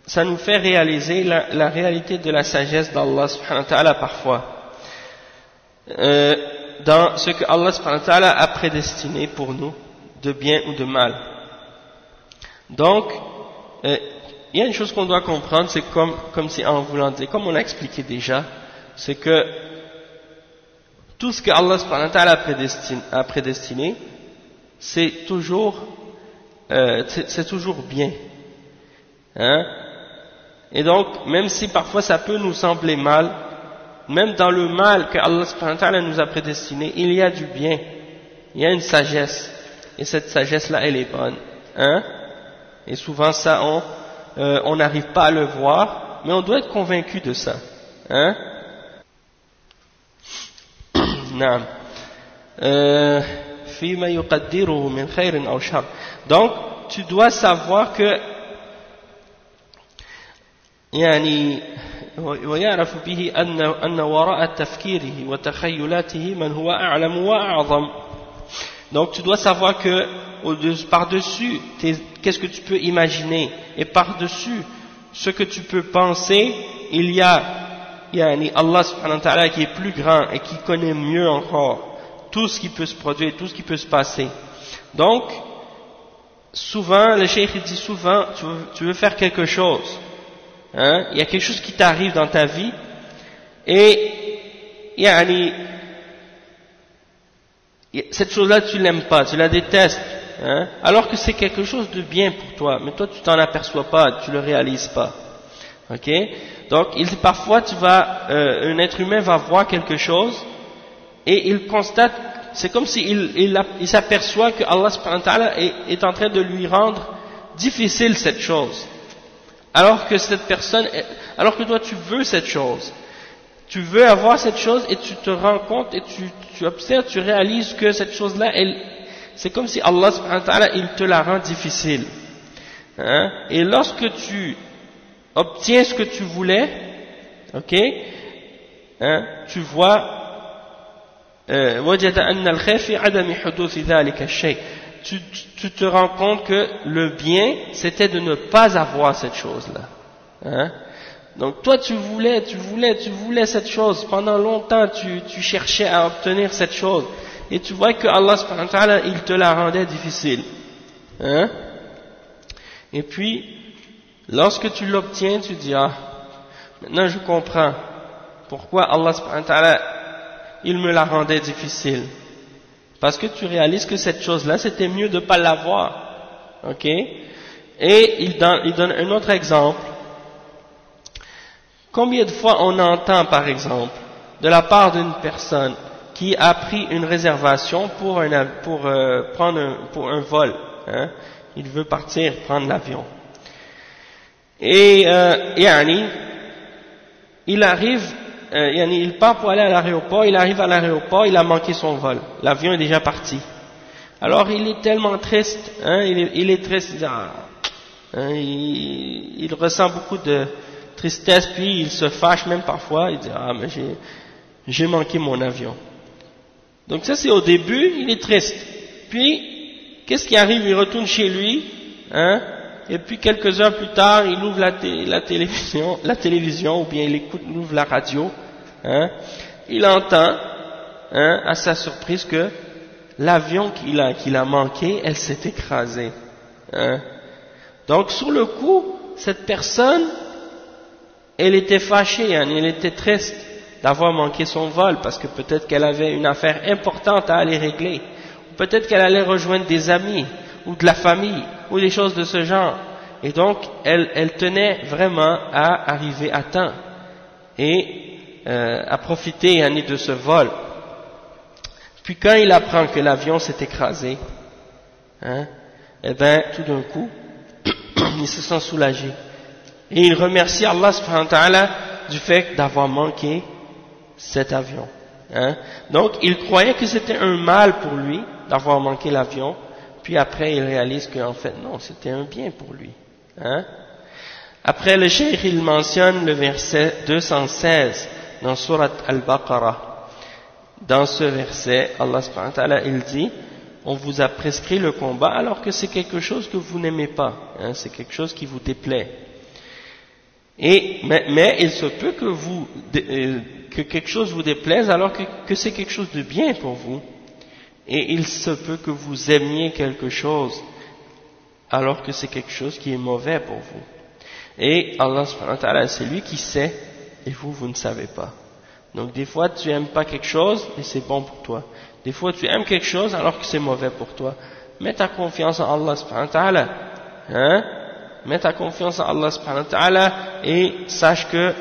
ça nous fait réaliser la réalité de la sagesse d'Allah subhanahu wa ta'ala parfois dans ce que Allah subhanahu wa ta'ala a prédestiné pour nous de bien ou de mal. Donc il y a une chose qu'on doit comprendre, c'est comme si en voulant dire, comme on l'a expliqué déjà, c'est que tout ce que Allah subhanahu wa ta'ala a prédestiné, c'est toujours bien. Hein? Et donc, même si parfois ça peut nous sembler mal, même dans le mal que Allah subhanahu wa ta'ala nous a prédestiné, il y a du bien, il y a une sagesse, et cette sagesse-là, elle est bonne. Hein? Et souvent ça, on n'arrive pas à le voir, mais on doit être convaincu de ça. Hein? نعم فيما يقدره من خير أو شر. Donc tu dois savoir que يعني ويعرف به أن وراء تفكيره وتخيلاته من هو أعلم وأعظم. Donc tu dois savoir que par-dessus qu'est-ce que tu peux imaginer, et par-dessus ce que tu peux penser, il y a Allah subhanahu wa ta'ala qui est plus grand et qui connaît mieux encore tout ce qui peut se produire, tout ce qui peut se passer. Donc, souvent, le cheikh dit souvent, tu veux faire quelque chose, hein, il y a quelque chose qui t'arrive dans ta vie, et cette chose-là tu l'aimes pas, tu la détestes, hein, alors que c'est quelque chose de bien pour toi, mais toi tu t'en aperçois pas, tu le réalises pas. Ok? Donc, parfois, un être humain va voir quelque chose et il constate, c'est comme s'il s'aperçoit que Allah subhanahu wa ta'ala est en train de lui rendre difficile cette chose. Alors que toi tu veux cette chose. Tu veux avoir cette chose et tu te rends compte et tu observes, tu réalises que cette chose-là, c'est comme si Allah subhanahu wa ta'ala, il te la rend difficile. Hein? Et lorsque tu obtiens ce que tu voulais, ok, hein, tu vois, tu te rends compte que le bien, c'était de ne pas avoir cette chose-là. Hein? Donc toi tu voulais cette chose, pendant longtemps tu cherchais à obtenir cette chose, et tu vois que Allah subhanahu wa ta'ala, il te la rendait difficile. Hein? Et puis, lorsque tu l'obtiens, tu dis, maintenant je comprends pourquoi Allah subhanahu wa ta'ala, il me la rendait difficile. Parce que tu réalises que cette chose-là, c'était mieux de ne pas l'avoir. Ok? Et il donne un autre exemple. Combien de fois on entend, par exemple, de la part d'une personne qui a pris une réservation pour un vol, hein? Il veut partir prendre l'avion. Et il arrive, il part pour aller à l'aéroport, il arrive à l'aéroport, il a manqué son vol, l'avion est déjà parti. Alors il est tellement triste, hein, il est triste, il ressent beaucoup de tristesse, puis il se fâche même parfois, il dit mais j'ai manqué mon avion. Donc ça c'est au début, il est triste. Puis qu'est-ce qui arrive? Il retourne chez lui, hein, et puis quelques heures plus tard, il ouvre la télévision, ou bien il ouvre la radio, hein, il entend, hein, à sa surprise que l'avion qu'il a manqué, elle s'est écrasée. Hein. Donc sur le coup, cette personne, elle était fâchée, hein, elle était triste d'avoir manqué son vol, parce que peut-être qu'elle avait une affaire importante à aller régler, ou peut-être qu'elle allait rejoindre des amis, ou de la famille, ou des choses de ce genre. Et donc, elle tenait vraiment à arriver à temps, et à profiter de ce vol. Puis quand il apprend que l'avion s'est écrasé, hein, eh bien, tout d'un coup, il se sent soulagé. Et il remercie Allah subhanahu wa ta'ala du fait d'avoir manqué cet avion. Hein. Donc, il croyait que c'était un mal pour lui d'avoir manqué l'avion, puis après il réalise qu'en fait, non, c'était un bien pour lui. Hein. Après, le cheikh, il mentionne le verset 216 dans Surat Al-Baqarah. Dans ce verset, Allah subhanahu wa ta'ala, il dit, on vous a prescrit le combat alors que c'est quelque chose que vous n'aimez pas, hein, c'est quelque chose qui vous déplaît. Mais il se peut que quelque chose vous déplaise alors que c'est quelque chose de bien pour vous. Et il se peut que vous aimiez quelque chose alors que c'est quelque chose qui est mauvais pour vous. Et Allah subhanahu wa ta'ala, c'est lui qui sait, et vous ne savez pas. Donc des fois tu aimes pas quelque chose et c'est bon pour toi. Des fois tu aimes quelque chose alors que c'est mauvais pour toi. Mets ta confiance en Allah subhanahu wa ta'ala. Hein? Mets ta confiance en Allah subhanahu wa ta'ala et sache que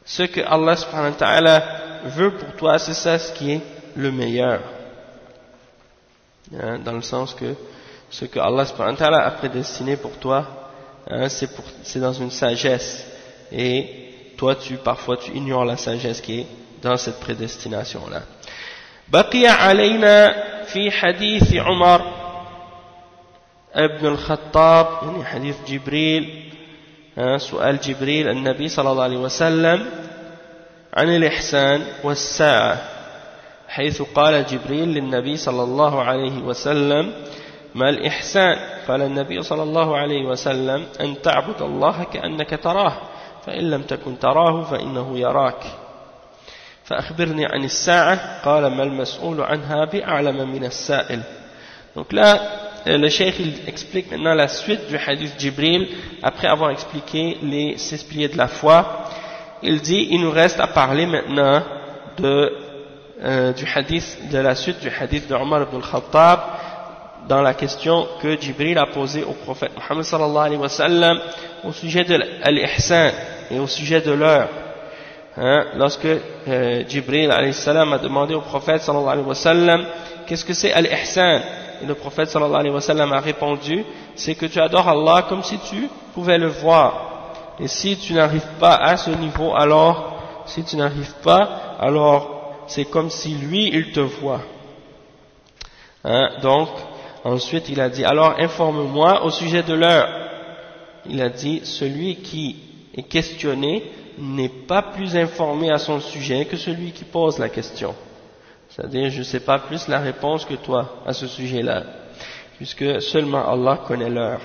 ce que Allah subhanahu wa ta'ala veut pour toi, c'est ça ce qui est le meilleur. Hein? Dans le sens que ce que Allah subhanahu wa ta'ala a prédestiné pour toi, hein, c'est dans une sagesse. Et toi, parfois, tu ignores la sagesse qui est dans cette prédestination-là. بقي علينا في حديث عمر ابن الخطاب يعني حديث جبريل سؤال جبريل النبي صلى الله عليه وسلم عن الإحسان والساعة حيث قال جبريل للنبي صلى الله عليه وسلم ما الإحسان قال النبي صلى الله عليه وسلم أن تعبد الله كأنك تراه فإن لم تكن تراه فإنه يراك فأخبرني عن الساعة قال ما المسؤول عنها بأعلم من السائل. Donc là le cheikh il explique maintenant la suite du hadith Jibril après avoir expliqué les 6 piliers de la foi. Il dit il nous reste à parler maintenant de la suite du hadith de Omar ibn al-Khattab dans la question que Jibril a posée au prophète Muhammad sallallahu alayhi wa sallam au sujet de l'ihsan et au sujet de l'heure. Hein, lorsque Jibril alayhi salam a demandé au prophète sallallahu alayhi wa sallam qu'est-ce que c'est al-ihsan, et le prophète sallallahu alayhi wa sallam a répondu c'est que tu adores Allah comme si tu pouvais le voir, et si tu n'arrives pas à ce niveau alors c'est comme si lui il te voit. Hein, donc ensuite il a dit alors informe-moi au sujet de l'heure. Il a dit celui qui est questionné n'est pas plus informé à son sujet que celui qui pose la question. C'est-à-dire, je ne sais pas plus la réponse que toi à ce sujet-là, puisque seulement Allah connaît l'heure.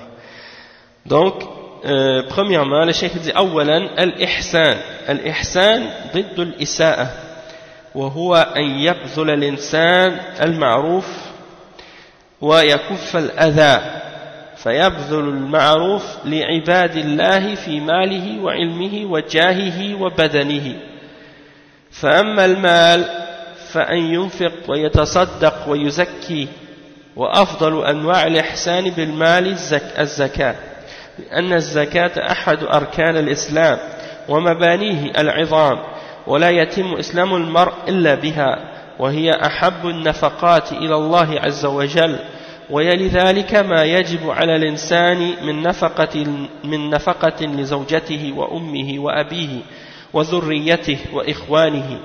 Donc, premièrement, le cheikh dit أولا الإحسان. الإحسان ضد الإساءة وهو أن يبذل الإنسان المعروف ويكف الأذى فيبذل المعروف لعباد الله في ماله وعلمه وجاهه وبدنه. فأما المال فأن ينفق ويتصدق ويزكي، وأفضل أنواع الإحسان بالمال الزكاة، لأن الزكاة أحد أركان الإسلام ومبانيه العظام، ولا يتم إسلام المرء إلا بها، وهي أحب النفقات إلى الله عز وجل. ويلي ذلك ما يجب على الإنسان من نفقة لزوجته وأمه وأبيه وذريته وإخوانه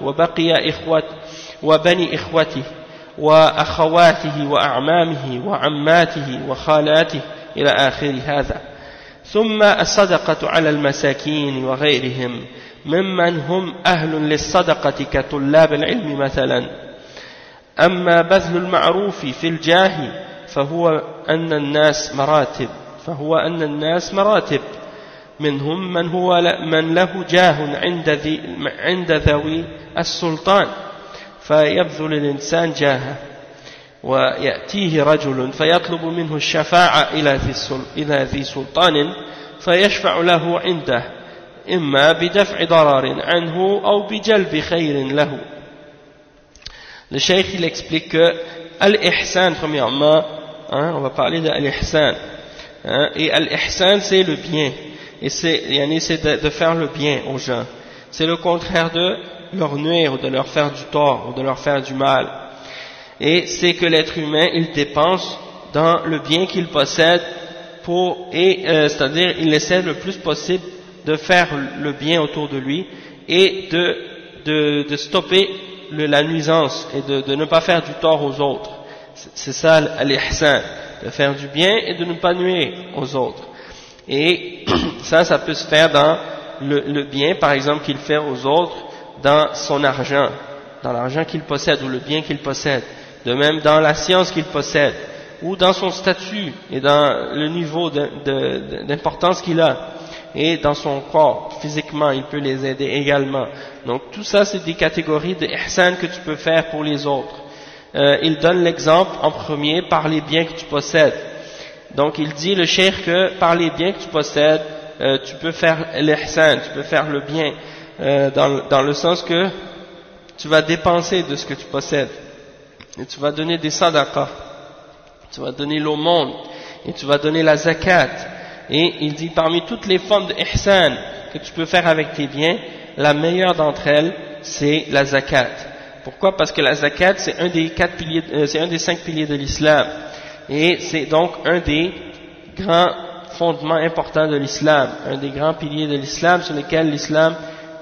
وبني إخوته وأخواته وأعمامه وعماته وخالاته إلى آخر هذا. ثم الصدقة على المساكين وغيرهم ممن هم أهل للصدقة كطلاب العلم مثلا. أما بذل المعروف في الجاه فهو أن الناس مراتب منهم من له جاه عند ذوي السلطان فيبذل الإنسان جاهه، ويأتيه رجل فيطلب منه الشفاعة إلى ذي سلطان فيشفع له عنده إما بدفع ضرر عنه أو بجلب خير له. Le cheikh il explique que al-ihsan premièrement, on va parler de al-ihsan, et al-ihsan c'est le bien, et c'est de faire le bien aux gens, c'est le contraire de leur nuire ou de leur faire du tort ou de leur faire du mal, et c'est que l'être humain il dépense dans le bien qu'il possède c'est-à-dire il essaie le plus possible de faire le bien autour de lui et de stopper la nuisance et de ne pas faire du tort aux autres. C'est ça l'ihsan, de faire du bien et de ne pas nuire aux autres. Et ça peut se faire dans le bien par exemple qu'il fait aux autres dans son argent, dans l'argent qu'il possède ou le bien qu'il possède, de même dans la science qu'il possède ou dans son statut et dans le niveau d'importance qu'il a, et dans son corps, physiquement, il peut les aider également. Donc tout ça, c'est des catégories de ihsan que tu peux faire pour les autres. Il donne l'exemple en premier par les biens que tu possèdes. Donc il dit, le cheikh, que par les biens que tu possèdes, tu peux faire l'ihsan, tu peux faire le bien. dans le sens que tu vas dépenser de ce que tu possèdes, et tu vas donner des sadaqas, tu vas donner l'aumône, et tu vas donner la zakat. Et il dit parmi toutes les formes de ihsan que tu peux faire avec tes biens, la meilleure d'entre elles, c'est la zakat. Pourquoi? Parce que la zakat, c'est un des 5 piliers de l'islam. Et c'est donc un des grands fondements importants de l'islam, un des grands piliers de l'islam sur lesquels l'islam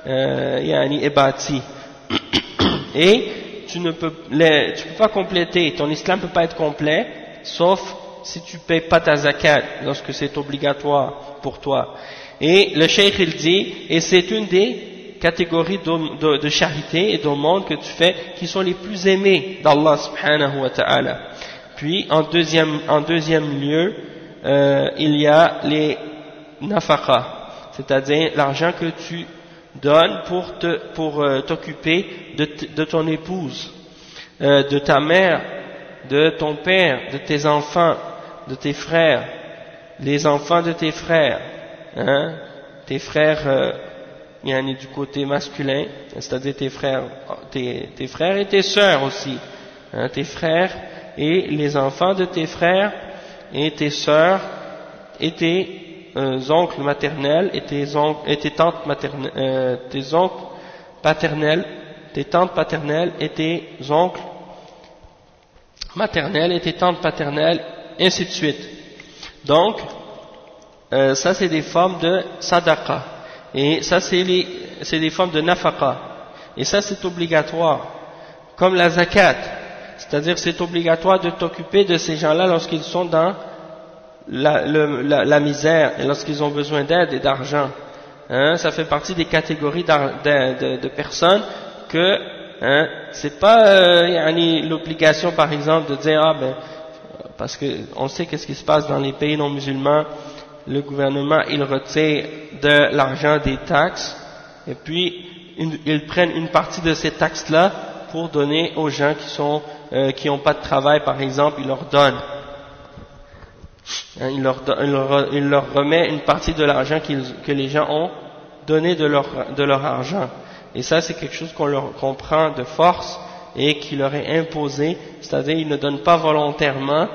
est bâti. Et tu ne peux pas compléter, ton islam ne peut pas être complet, sauf si tu ne payes pas ta zakat, lorsque c'est obligatoire pour toi. Et le cheikh il dit, et c'est une des catégories de charité et d'aumône que tu fais, qui sont les plus aimées d'Allah subhanahu wa ta'ala. Puis en deuxième lieu, il y a les nafaqa, c'est-à-dire l'argent que tu donnes pour t'occuper de ton épouse, de ta mère, de ton père, de tes enfants, de tes frères, les enfants de tes frères, tes frères du côté masculin, c'est-à-dire tes frères et tes sœurs aussi, tes frères et les enfants de tes frères et tes sœurs et tes oncles maternels et tes tantes maternelles, tes oncles paternels, tes tantes paternelles et tes oncles maternels et tes tantes paternelles, ainsi de suite. Donc, ça c'est des formes de sadaqa, et ça c'est des formes de nafaqa, et ça c'est obligatoire, comme la zakat, c'est-à-dire c'est obligatoire de t'occuper de ces gens-là lorsqu'ils sont dans la misère et lorsqu'ils ont besoin d'aide et d'argent. Ça fait partie des catégories de personnes que c'est pas l'obligation par exemple de dire parce que on sait qu'est-ce qui se passe dans les pays non musulmans, le gouvernement il retire de l'argent des taxes et puis ils prennent une partie de ces taxes-là pour donner aux gens qui n'ont pas de travail par exemple, ils leur donnent. Il leur remet une partie de l'argent que les gens ont donné de leur argent. Et ça c'est quelque chose qu'on prend de force et qui leur est imposé, c'est-à-dire ils ne donnent pas volontairement,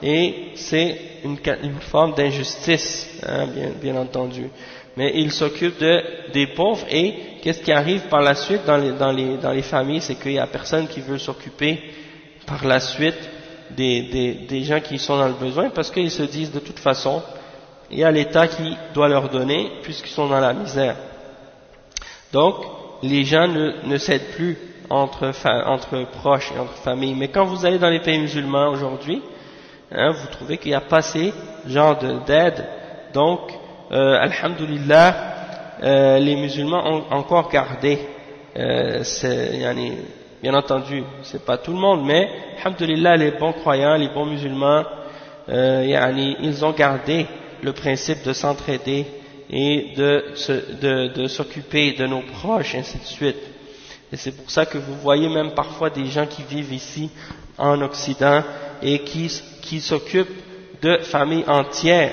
et c'est une forme d'injustice, bien entendu. Mais ils s'occupent des pauvres, et qu'est-ce qui arrive par la suite dans les familles, c'est qu'il n'y a personne qui veut s'occuper par la suite des gens qui sont dans le besoin, parce qu'ils se disent de toute façon, il y a l'État qui doit leur donner puisqu'ils sont dans la misère. Donc, les gens ne s'aident plus entre proches et entre familles. Mais quand vous allez dans les pays musulmans aujourd'hui, vous trouvez qu'il n'y a pas ces genres d'aide. Donc, alhamdulillah, les musulmans ont encore gardé, bien entendu, c'est pas tout le monde, mais alhamdulillah, les bons croyants, les bons musulmans, ils ont gardé le principe de s'entraider et de s'occuper de nos proches, ainsi de suite. Et c'est pour ça que vous voyez même parfois des gens qui vivent ici en Occident et qui s'occupent de familles entières,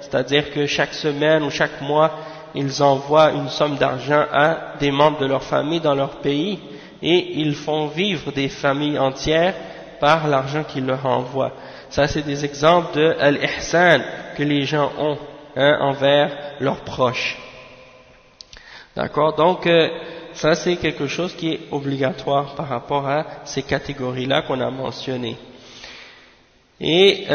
c'est-à-dire que chaque semaine ou chaque mois, ils envoient une somme d'argent à des membres de leur famille dans leur pays, et ils font vivre des familles entières par l'argent qu'ils leur envoient. Ça, c'est des exemples de al-ihsan que les gens ont envers leurs proches. D'accord? Donc, ça, c'est quelque chose qui est obligatoire par rapport à ces catégories-là qu'on a mentionnées. Et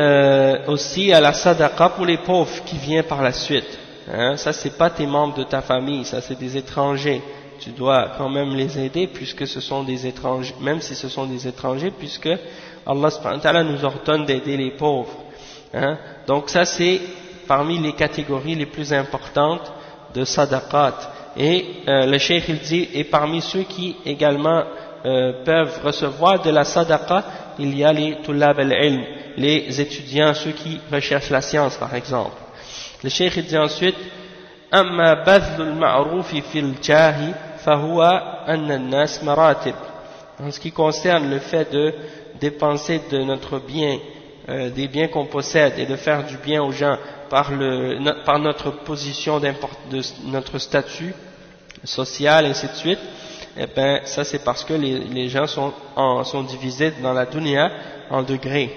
aussi à la sadaqa pour les pauvres qui vient par la suite. Ça, c'est pas tes membres de ta famille, ça, c'est des étrangers. Tu dois quand même les aider puisque ce sont des étrangers, même si ce sont des étrangers, puisque Allah subhanahu wa ta'ala nous ordonne d'aider les pauvres. Donc ça c'est parmi les catégories les plus importantes de sadaqat. Et le cheikh il dit, et parmi ceux qui également peuvent recevoir de la sadaqa, il y a les tullab al-ilm, les étudiants, ceux qui recherchent la science par exemple. Le cheikh il dit ensuite, أما بذل المعروف في الجاه فهو أن الناس مراتب. En ce qui concerne le fait de dépenser de notre bien, des biens qu'on possède, et de faire du bien aux gens par notre position de notre statut, sociale, et ainsi de suite, eh ben ça c'est parce que les gens sont divisés dans la dunya en degrés.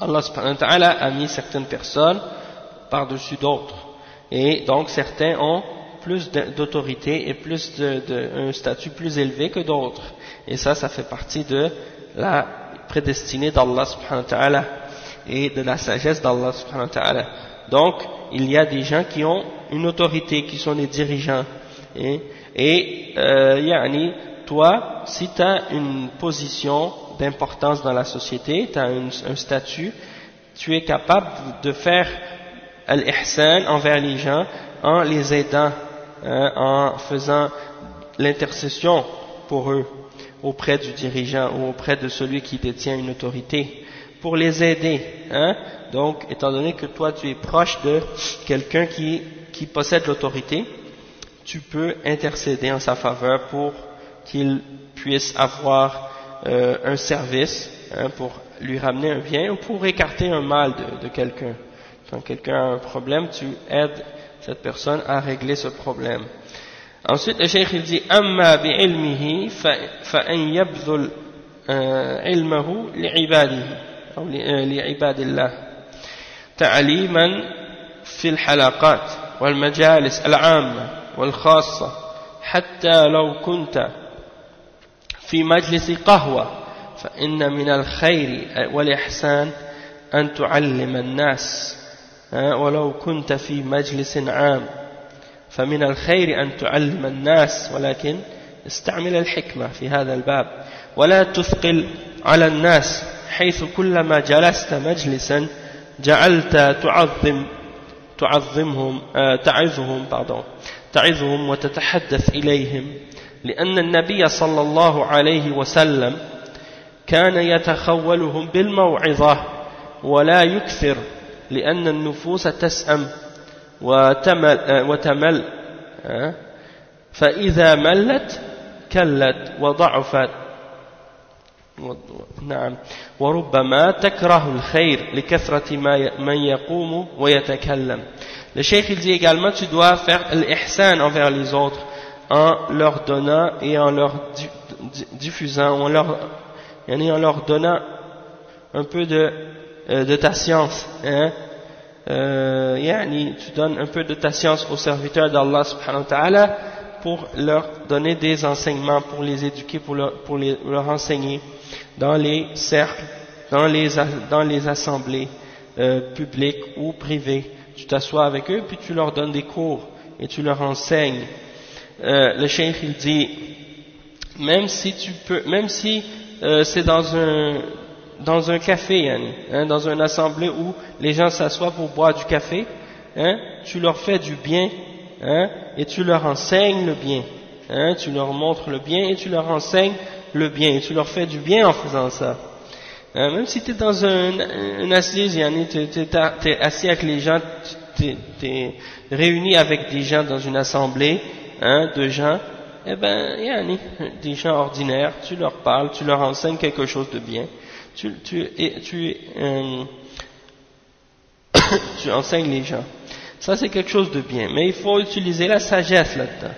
Allah subhanahu wa ta'ala a mis certaines personnes par-dessus d'autres, et donc certains ont plus d'autorité et plus un statut plus élevé que d'autres, et ça fait partie de la prédestinée d'Allah subhanahu wa ta'ala et de la sagesse d'Allah subhanahu wa ta'ala. Donc il y a des gens qui ont une autorité, qui sont les dirigeants, et toi, si tu as une position d'importance dans la société, tu as un statut, tu es capable de faire al-ihsan envers les gens en les aidant, en faisant l'intercession pour eux auprès du dirigeant ou auprès de celui qui détient une autorité, pour les aider. Donc, étant donné que toi tu es proche de quelqu'un qui possède l'autorité, tu peux intercéder en sa faveur pour qu'il puisse avoir un service, pour lui ramener un bien ou pour écarter un mal de quelqu'un. Quand quelqu'un a un problème, tu aides cette personne à régler ce problème. Ensuite, le cheikh il dit amma bi'ilmihi fa'an yabdhul ilmahu li'ibadihi ou li'ibadillah ta'liman fil halaqat wal majalis al-'amma wal khassa hatta law kunta fi majlis qahwa فإن من الخير والإحسان أن تعلم الناس ولو كنت في مجلس عام فمن الخير أن تعلم الناس ولكن استعمل الحكمة في هذا الباب ولا تثقل على الناس حيث كلما جلست مجلسا جعلت تعظهم وتتحدث إليهم لأن النبي صلى الله عليه وسلم كان يتخولهم بالموعظة ولا يكثر لأن النفوس تسأم وتمل فإذا ملت كلت وضعفت نعم وربما تكره الخير لكثرة من يقوم ويتكلم. Le cheikh il dit également tu dois faire l'ihsan envers les autres en leur donnant et en leur diffusant, en leur donnant un peu de ta science, tu donnes un peu de ta science aux serviteurs d'Allah subhanahu wa ta'ala pour leur donner des enseignements, pour les éduquer, pour leur enseigner dans les cercles, dans les assemblées publiques ou privées. Tu t'assois avec eux puis tu leur donnes des cours et tu leur enseignes. Le cheikh il dit même si c'est dans un café, dans une assemblée où les gens s'assoient pour boire du café, tu leur fais du bien, et tu leur enseignes le bien, tu leur montres le bien et tu leur enseignes le bien, et tu leur fais du bien en faisant ça. Même si tu es dans une assise, tu es assis avec les gens, tu es réuni avec des gens dans une assemblée, de gens, des gens ordinaires, tu leur parles, tu leur enseignes quelque chose de bien, tu enseignes les gens. Ça c'est quelque chose de bien, mais il faut utiliser la sagesse là-dedans.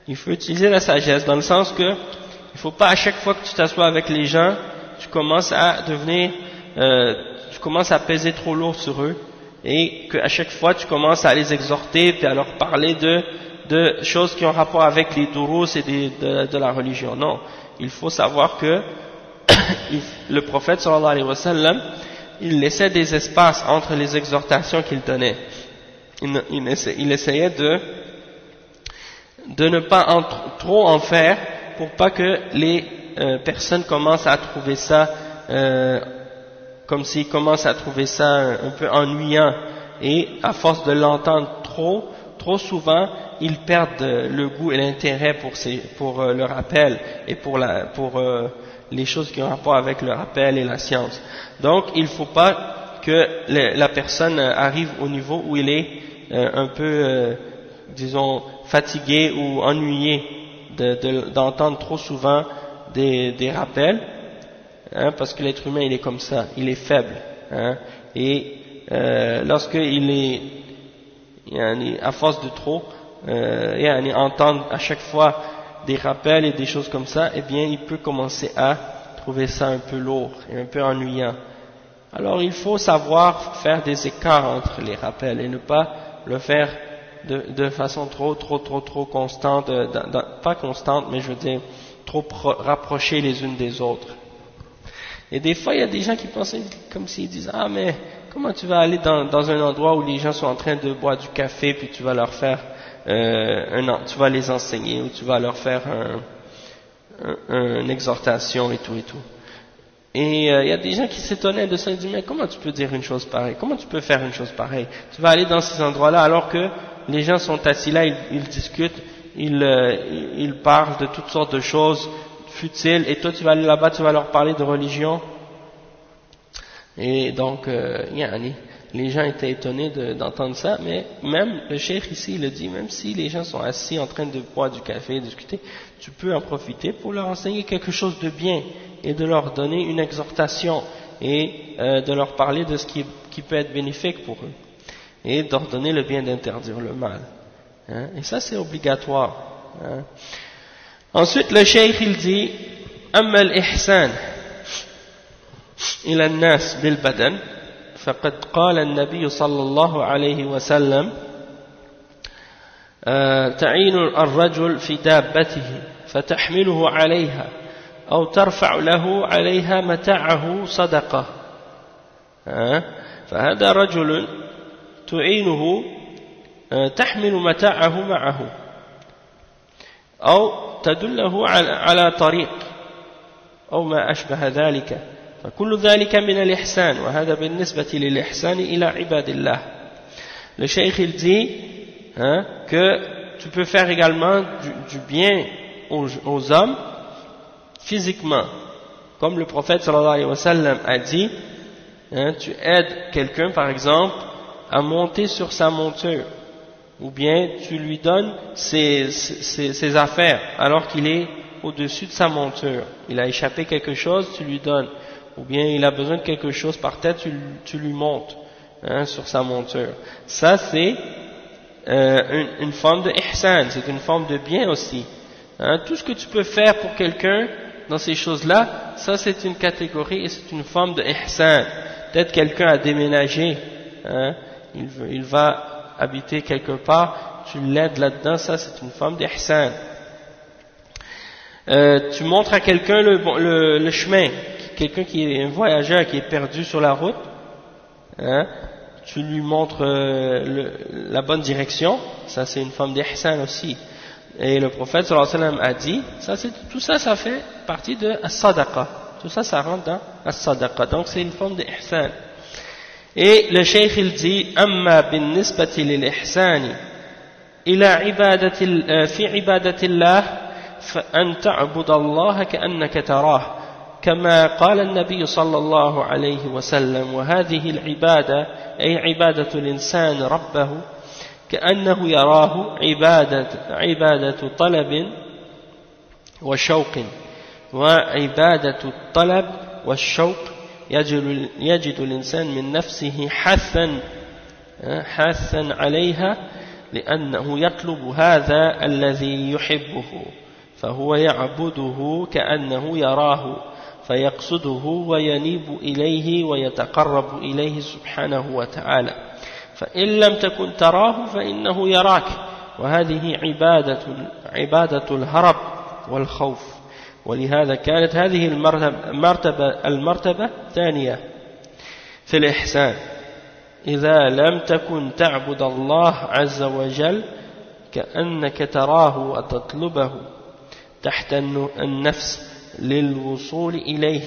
Il faut utiliser la sagesse dans le sens que il faut pas à chaque fois que tu t'assois avec les gens, tu commences à peser trop lourd sur eux et qu'à chaque fois tu commences à les exhorter et à leur parler de choses qui ont rapport avec les durus et de la religion. Non, il faut savoir que le prophète sallallahu alayhi wa sallam, il laissait des espaces entre les exhortations qu'il donnait. Il essayait de ne pas trop en faire pour pas que les personnes commencent à trouver ça comme s'ils commencent à trouver ça un peu ennuyant, et à force de l'entendre trop souvent, ils perdent le goût et l'intérêt pour le rappel et pour les choses qui ont rapport avec le rappel et la science. Donc il ne faut pas que la personne arrive au niveau où il est un peu, disons, fatigué ou ennuyé d'entendre trop souvent des rappels, parce que l'être humain il est comme ça, il est faible, et lorsqu'il est à force de trop, entendre à chaque fois des rappels et des choses comme ça, eh bien il peut commencer à trouver ça un peu lourd et un peu ennuyant. Alors il faut savoir faire des écarts entre les rappels et ne pas le faire de façon trop constante, pas constante, mais je veux dire trop rapprochées les unes des autres. Et des fois il y a des gens qui pensent comme s'ils disent ah mais comment tu vas aller dans un endroit où les gens sont en train de boire du café puis tu vas leur faire tu vas les enseigner ou tu vas leur faire une exhortation et tout. Et il y a des gens qui s'étonnaient de ça, ils disent mais comment tu peux dire une chose pareille, comment tu peux faire une chose pareille, tu vas aller dans ces endroits-là alors que les gens sont assis là, ils discutent, ils parlent de toutes sortes de choses futiles et toi tu vas aller là-bas, tu vas leur parler de religion. Et donc les gens étaient étonnés d'entendre ça, mais même le cheikh ici il le dit, même si les gens sont assis en train de boire du café, discuter, tu peux en profiter pour leur enseigner quelque chose de bien et de leur donner une exhortation et de leur parler de ce qui peut être bénéfique pour eux et d'ordonner le bien d'interdire le mal. Et ça c'est obligatoire. Ensuite le cheikh il dit أما الإحسان إلى الناس بالبدن فقد قال النبي صلى الله عليه وسلم تعين الرجل في دابته فتحمله عليها أو ترفع له عليها متاعه صدقة فهذا رجل تعينه تحمل متاعه معه أو تدله على طريق أو ما أشبه ذلك فكل ذلك من الإحسان وهذا بالنسبة للإحسان إلى عباد الله. Le cheikh il dit que tu peux faire également du bien aux hommes physiquement, comme le prophète sallallahu alayhi wa sallam a dit, tu aides quelqu'un par exemple à monter sur sa monture, ou bien tu lui donnes ses affaires alors qu'il est au-dessus de sa monture, il a échappé quelque chose, tu lui donnes, ou bien il a besoin de quelque chose par terre, tu lui montes sur sa monture. Ça c'est une forme de ihsan, c'est une forme de bien aussi. Tout ce que tu peux faire pour quelqu'un dans ces choses-là, ça c'est une catégorie et c'est une forme de ihsan. Peut-être quelqu'un a déménagé, il va habiter quelque part, tu l'aides là-dedans, ça c'est une forme d'ihsan. Tu montres à quelqu'un le chemin, quelqu'un qui est un voyageur qui est perdu sur la route, tu lui montres la bonne direction, ça c'est une forme d'ihsan aussi. Et le prophète sallallahu alayhi wa sallam a dit, tout ça ça fait partie de as-sadaqa, tout ça ça rentre dans as-sadaqa, donc c'est une forme d'ihsan. Et le cheikh il dit amma bin nisbati lil ihsani ila ibadati fi ibadati Allah fa an ta'budu Allah ka'annaka tarah كما قال النبي صلى الله عليه وسلم وهذه العبادة أي عبادة الإنسان ربه كأنه يراه عبادة طلب وشوق وعبادة الطلب والشوق يجد الإنسان من نفسه حثا عليها لأنه يطلب هذا الذي يحبه فهو يعبده كأنه يراه فيقصده وينيب إليه ويتقرب إليه سبحانه وتعالى فإن لم تكن تراه فإنه يراك وهذه عبادة الهرب والخوف ولهذا كانت هذه المرتبة ثانية في الإحسان إذا لم تكن تعبد الله عز وجل كأنك تراه وتطلبه تحت النفس للوصول إليه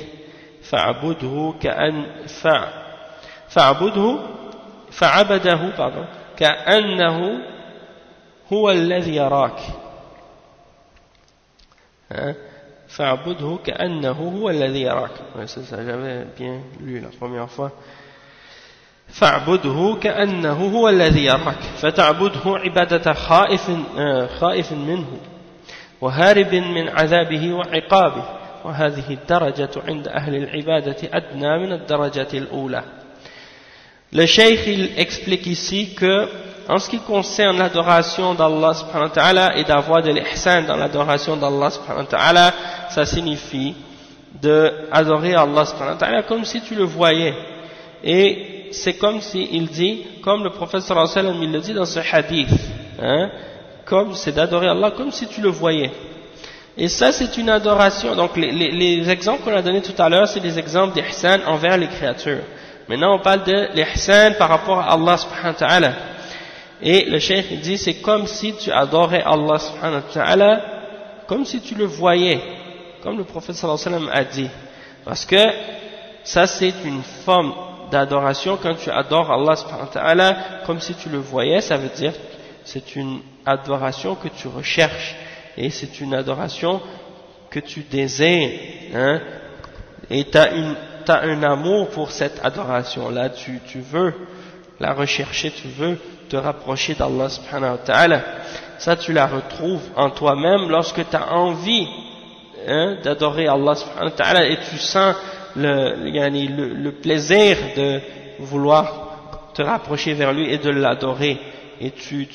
فعبده كأنه هو الذي يراك فاعبده كأنه هو الذي يراك. J'avais bien lu la première fois. فاعبده كأنه هو الذي يراك فتعبده عبادة خائف منه وهارب من عذابه وعقابه وهذه الدرجة عند أهل العبادة أدنى من الدرجة الأولى. Le cheikh il explique ici que en ce qui concerne l'adoration d'Allah subhanahu wa ta'ala et d'avoir de l'ihsan dans l'adoration d'Allah subhanahu wa ta'ala, ça signifie d'adorer Allah subhanahu wa ta'ala comme si tu le voyais. Et c'est comme si il dit, comme le prophète sallallahu alayhi wa sallam il le dit dans ce hadith, hein, comme c'est d'adorer Allah comme si tu le voyais. Et ça c'est une adoration. Donc les exemples qu'on a donnés tout à l'heure, c'est des exemples d'ihsan envers les créatures. Maintenant on parle de l'ihsan par rapport à Allah subhanahu wa ta'ala. Et le cheikh il dit c'est comme si tu adorais Allah subhanahu wa ta'ala comme si tu le voyais, comme le prophète sallallahu alayhi wa sallam a dit. Parce que ça c'est une forme d'adoration quand tu adores Allah subhanahu wa ta'ala comme si tu le voyais, ça veut dire c'est une adoration que tu recherches et c'est une adoration que tu désires, hein, et tu as un amour pour cette adoration là, tu veux la rechercher, tu veux te rapprocher d'Allah subhanahu wa ta'ala. Ça tu la retrouves en toi-même lorsque tu as envie, hein, d'adorer Allah subhanahu wa ta'ala et tu sens le plaisir de vouloir te rapprocher vers lui et de l'adorer, et tu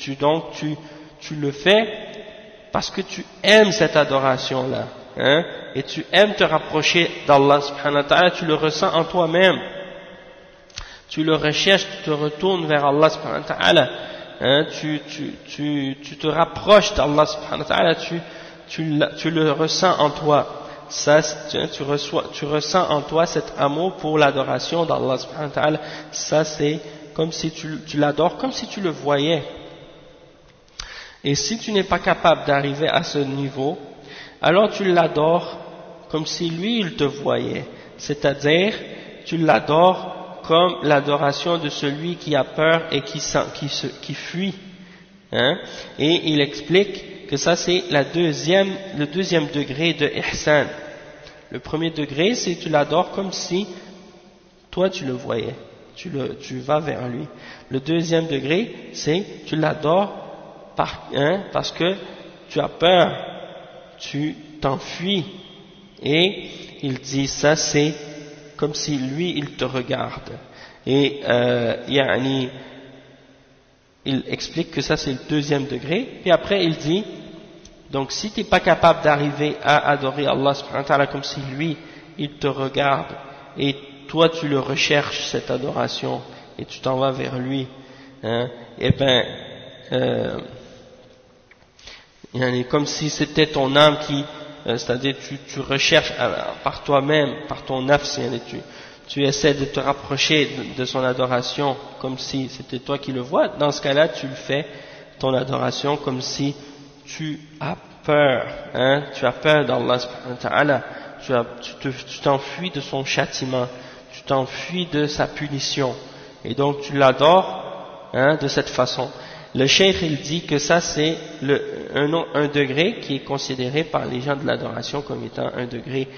le fais parce que tu aimes cette adoration là, hein, et tu aimes te rapprocher d'Allah subhanahu wa ta'ala, tu le ressens en toi-même, tu le recherches, tu te retournes vers Allah subhanahu wa ta'ala, hein, tu te rapproches d'Allah subhanahu wa ta'ala, tu le ressens en toi. Ça, tu ressens en toi cet amour pour l'adoration d'Allah subhanahu wa ta'ala. Ça c'est comme si tu l'adores, comme si tu le voyais. Et si tu n'es pas capable d'arriver à ce niveau, alors tu l'adores comme si lui il te voyait. C'est-à-dire, tu l'adores comme l'adoration de celui qui a peur et qui fuit. Hein? Et il explique que ça c'est le deuxième degré de ihsan. Le premier degré c'est tu l'adores comme si toi tu le voyais, tu vas vers lui. Le deuxième degré c'est tu l'adores parce que tu as peur, tu t'enfuis. Et il dit ça c'est comme si lui il te regarde. Et il explique que ça c'est le deuxième degré, puis après il dit, donc si tu n'es pas capable d'arriver à adorer Allah subhanahu wa ta'ala comme si lui il te regarde et toi tu le recherches cette adoration et tu t'en vas vers lui, hein, et ben comme si c'était ton âme qui, c'est-à-dire tu recherches par toi-même, par ton nafs, tu essaies de te rapprocher de son adoration comme si c'était toi qui le vois. Dans ce cas-là, tu le fais, ton adoration, comme si tu as peur, hein, tu as peur d'Allah subhanahu wa ta'ala, tu t'enfuis de son châtiment, tu t'enfuis de sa punition, et donc tu l'adores, hein, de cette façon. Le cheikh il dit que ça c'est un degré qui est considéré par les gens de l'adoration comme étant un degré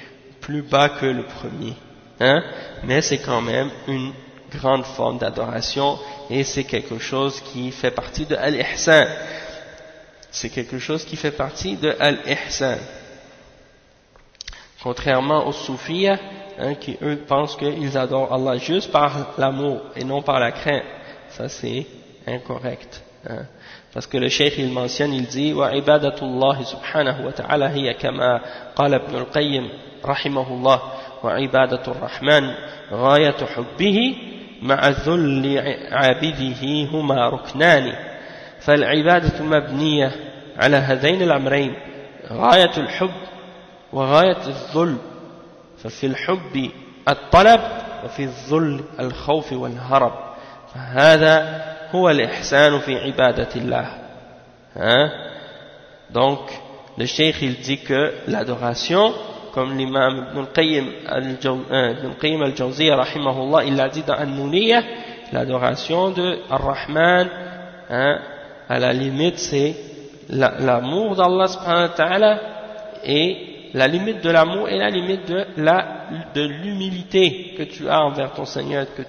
plus bas que le premier. Hein? Mais c'est quand même une grande forme d'adoration et c'est quelque chose qui fait partie de al-ihsan. C'est quelque chose qui fait partie de al-ihsan. Contrairement aux soufiyas, hein, qui eux pensent qu'ils adorent Allah juste par l'amour et non par la crainte. Ça c'est incorrect. Hein? Parce que le cheikh il mentionne, il dit wa ibadatullahi subhanahu wa ta'ala hiya kama qala ibn al-Qayyim rahimahullah وعبادة الرحمن غاية حبه مع ذل عابده هما ركنان فالعبادة مبنية على هذين الأمرين غاية الحب وغاية الذل ففي الحب الطلب وفي الذل الخوف والهرب فهذا هو الإحسان في عبادة الله. Donc le cheikh il dit que l'adoration, comme l'imam Ibn al-Qayyim al-Jawziyya rahimahullah, il l'a dit dans An-Nuniyya, l'adoration de Ar-Rahman, hein, à la limite c'est l'amour d'Allah subhanahu wa ta'ala, et la limite de l'amour et la limite de l'humilité que tu as envers ton Seigneur, que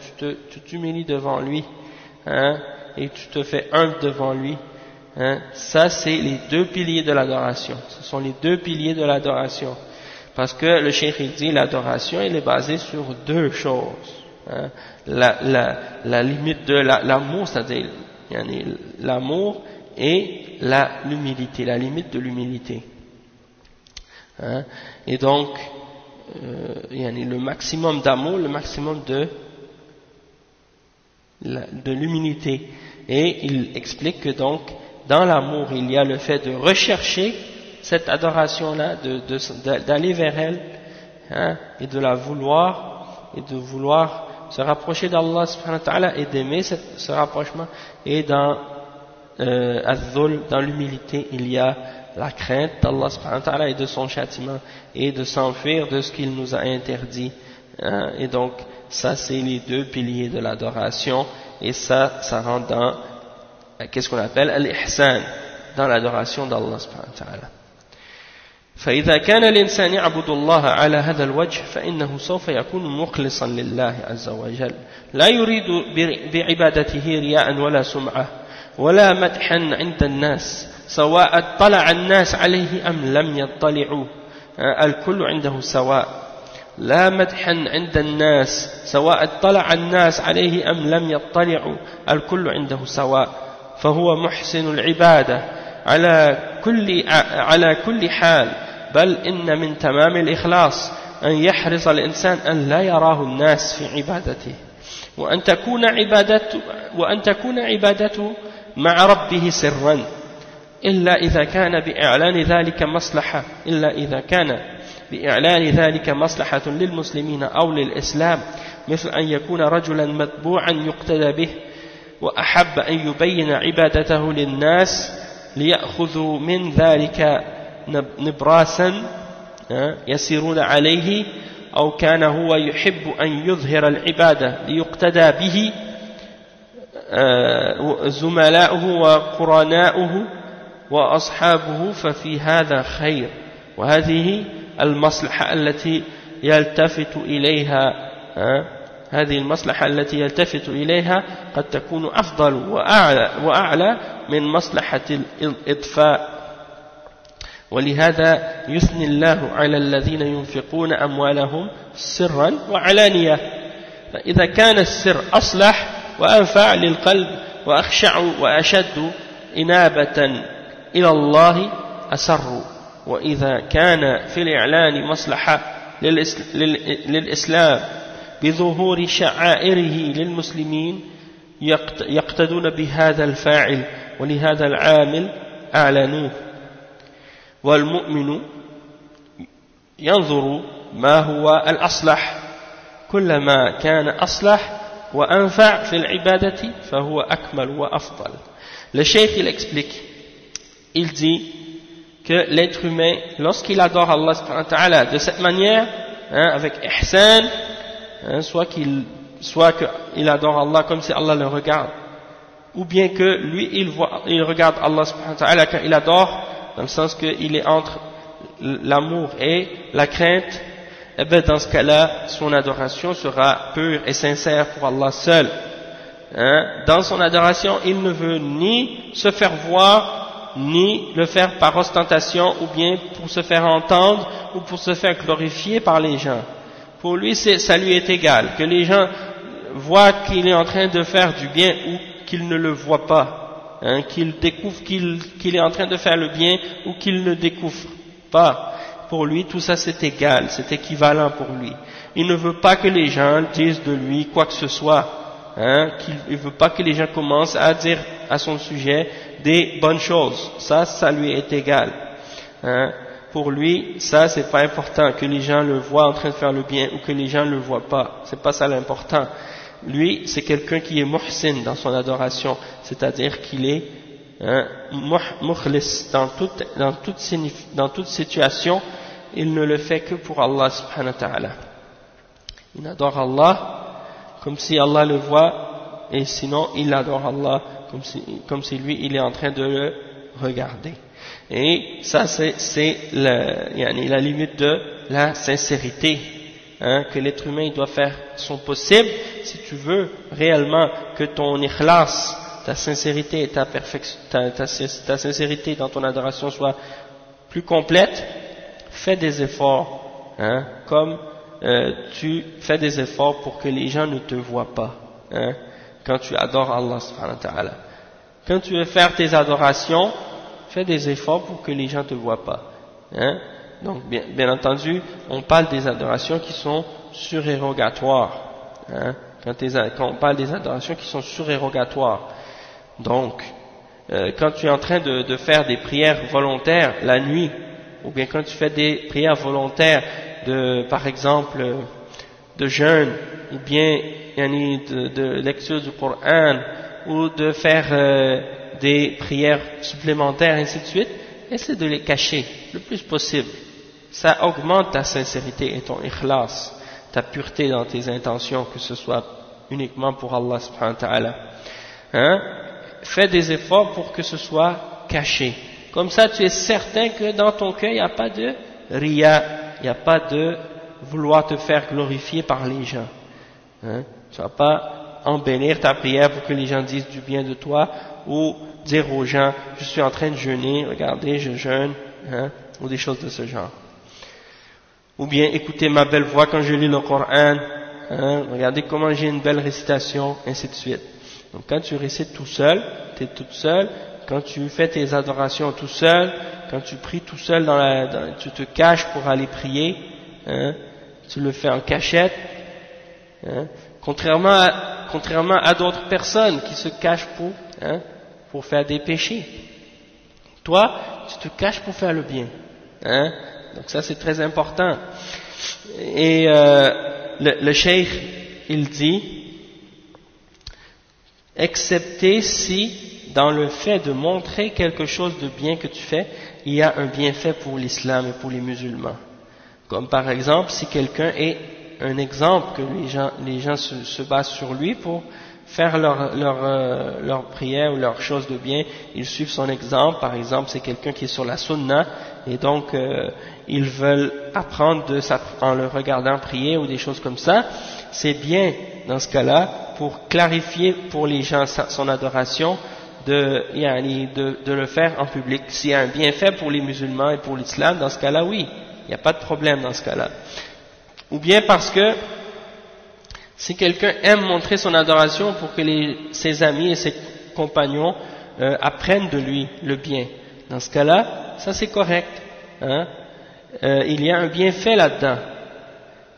tu t'humilies devant lui, hein, et tu te fais humble devant lui, hein. Ça c'est les deux piliers de l'adoration, ce sont les deux piliers de l'adoration. Parce que le cheikh il dit l'adoration elle est basée sur deux choses, hein. La limite de l'amour, c'est-à-dire l'amour et l'humilité, la limite de l'humilité. Hein? Et donc, le maximum d'amour, le maximum de l'humilité. Et il explique que donc, dans l'amour, il y a le fait de rechercher cette adoration-là, d'aller vers elle, hein, et de la vouloir, et de vouloir se rapprocher d'Allah subhanahu wa ta'ala et d'aimer ce rapprochement. Et dans az-zul, dans l'humilité, il y a la crainte d'Allah subhanahu wa ta'ala et de son châtiment, et de s'enfuir de ce qu'il nous a interdit. Hein, et donc, ça c'est les deux piliers de l'adoration, et ça rentre dans, qu'est-ce qu'on appelle al-ihsan, dans l'adoration d'Allah subhanahu wa ta'ala. فإذا كان الإنسان يعبد الله على هذا الوجه فإنه سوف يكون مخلصا لله عز وجل لا يريد بعبادته رياء ولا سمعة ولا مدحا عند الناس سواء اطلع الناس عليه أم لم يطلعوا الكل عنده سواء لا مدحا عند الناس سواء اطلع الناس عليه أم لم يطلعوا الكل عنده سواء فهو محسن العبادة على كل حال بل إن من تمام الإخلاص أن يحرص الإنسان أن لا يراه الناس في عبادته وأن تكون عبادته مع ربه سرا إلا إذا كان بإعلان ذلك مصلحة للمسلمين أو للإسلام مثل أن يكون رجلا متبوعا يقتدى به وأحب أن يبين عبادته للناس ليأخذوا من ذلك نبراسا يسيرون عليه أو كان هو يحب أن يظهر العبادة ليقتدى به زملاؤه وقرناؤه وأصحابه ففي هذا خير وهذه المصلحة التي يلتفت إليها قد تكون أفضل وأعلى من مصلحة الإطفاء ولهذا يثني الله على الذين ينفقون أموالهم سرا وعلانية فإذا كان السر أصلح وأنفع للقلب وأخشع وأشد إنابة إلى الله أسر وإذا كان في الإعلان مصلحة للإسلام بظهور شعائره للمسلمين يقتدون بهذا الفاعل ولهذا العامل أعلنوه والمؤمن ينظر ما هو الأصلح كلما كان أصلح وأنفع في العبادة فهو أكمل وأفضل. Le cheikh il explique, il dit que l'être humain lorsqu'il adore Allah subhanahu wa ta'ala de cette manière, avec ihsan, soit qu'il adore Allah comme si Allah le regarde, ou bien que lui il regarde Allah subhanahu wa ta'ala quand il adore, dans le sens qu'il est entre l'amour et la crainte, et bien dans ce cas-là son adoration sera pure et sincère pour Allah seul. Dans son adoration il ne veut ni se faire voir ni le faire par ostentation ou bien pour se faire entendre ou pour se faire glorifier par les gens. Pour lui ça lui est égal que les gens voient qu'il est en train de faire du bien ou qu'ils ne le voient pas, qu'il découvre qu'il est en train de faire le bien ou qu'il ne découvre pas. Pour lui tout ça c'est égal, c'est équivalent pour lui. Il ne veut pas que les gens disent de lui quoi que ce soit, il ne veut pas que les gens commencent à dire à son sujet des bonnes choses, ça lui est égal. Pour lui, ça c'est pas important que les gens le voient en train de faire le bien ou que les gens le voient pas, c'est pas ça l'important. Lui, c'est quelqu'un qui est muhsin dans son adoration, c'est-à-dire qu'il est mukhlis dans toute situation, il ne le fait que pour Allah subhanahu wa ta'ala. Il adore Allah comme si Allah le voit, et sinon il adore Allah comme si lui il est en train de le regarder. Et ça c'est la limite de la sincérité, que l'être humain il doit faire son possible si tu veux réellement que ton ikhlas, ta sincérité et ta sincérité dans ton adoration soit plus complète. Fais des efforts, comme tu fais des efforts pour que les gens ne te voient pas, quand tu adores Allah subhanahu wa ta'ala. Quand tu veux faire tes adorations, fais des efforts pour que les gens te voient pas. Hein? Donc, bien entendu, on parle des adorations qui sont surérogatoires. Hein? Quand on parle des adorations qui sont surérogatoires. Donc, quand tu es en train de faire des prières volontaires la nuit, ou bien quand tu fais des prières volontaires par exemple, de jeûne, ou bien de lecture du Coran, ou de faire des prières supplémentaires, ainsi de suite, essaie de les cacher le plus possible. Ça augmente ta sincérité et ton ikhlas, ta pureté dans tes intentions, que ce soit uniquement pour Allah subhanahu wa ta'ala. Hein? Fais des efforts pour que ce soit caché. Comme ça, tu es certain que dans ton cœur, il n'y a pas de riya, il n'y a pas de vouloir te faire glorifier par les gens. Hein? Tu ne vas pas embellir ta prière pour que les gens disent du bien de toi, ou dire aux gens, je suis en train de jeûner, regardez, je jeûne, hein? Ou des choses de ce genre. Ou bien, écoutez ma belle voix quand je lis le Coran, hein? Regardez comment j'ai une belle récitation, ainsi de suite. Donc quand tu récites tout seul, tu es toute seule, quand tu fais tes adorations tout seul, quand tu pries tout seul, tu te caches pour aller prier, hein? Tu le fais en cachette, hein? Contrairement à d'autres personnes qui se cachent pour faire des péchés. Toi, tu te caches pour faire le bien. Hein? Donc ça c'est très important. Et le cheikh, il dit, excepté si dans le fait de montrer quelque chose de bien que tu fais, il y a un bienfait pour l'islam et pour les musulmans. Comme par exemple, si quelqu'un est un exemple que les gens se basent sur lui pour faire leur prière ou leur chose de bien, ils suivent son exemple. Par exemple, c'est quelqu'un qui est sur la sunna et donc ils veulent apprendre en le regardant prier ou des choses comme ça. C'est bien dans ce cas-là pour clarifier pour les gens son adoration de le faire en public. S'il y a un bienfait pour les musulmans et pour l'islam, dans ce cas-là, oui, il n'y a pas de problème dans ce cas-là. Ou bien parce que si quelqu'un aime montrer son adoration pour que ses amis et ses compagnons apprennent de lui le bien, dans ce cas-là, ça c'est correct. Hein? Il y a un bienfait là-dedans.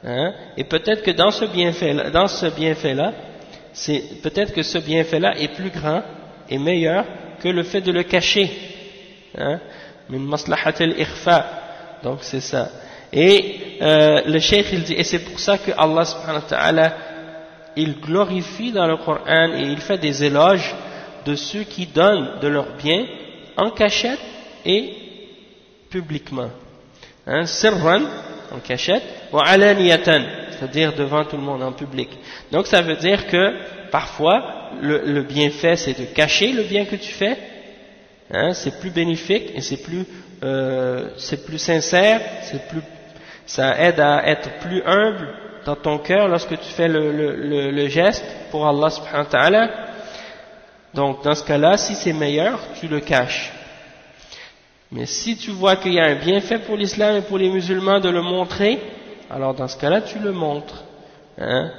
Hein? Et peut-être que dans ce bienfait-là, peut-être que ce bienfait-là est plus grand et meilleur que le fait de le cacher. Hein? Min maslahat al-ikhfa. Donc c'est ça. Et le cheikh il dit, et c'est pour ça que Allah subhanahu wa ta'ala il glorifie dans le Coran et il fait des éloges de ceux qui donnent de leur bien en cachette et publiquement. Hein, sirran, en cachette, wa alaniyatan, c'est-à-dire devant tout le monde en public. Donc ça veut dire que parfois le bienfait c'est de cacher le bien que tu fais, hein, c'est plus bénéfique et c'est plus sincère, ça aide à être plus humble dans ton cœur lorsque tu fais le geste pour Allah subhanahu wa ta'ala. Donc dans ce cas-là, si c'est meilleur, tu le caches. Mais si tu vois qu'il y a un bienfait pour l'islam et pour les musulmans de le montrer, alors dans ce cas-là, tu le montres. Hein?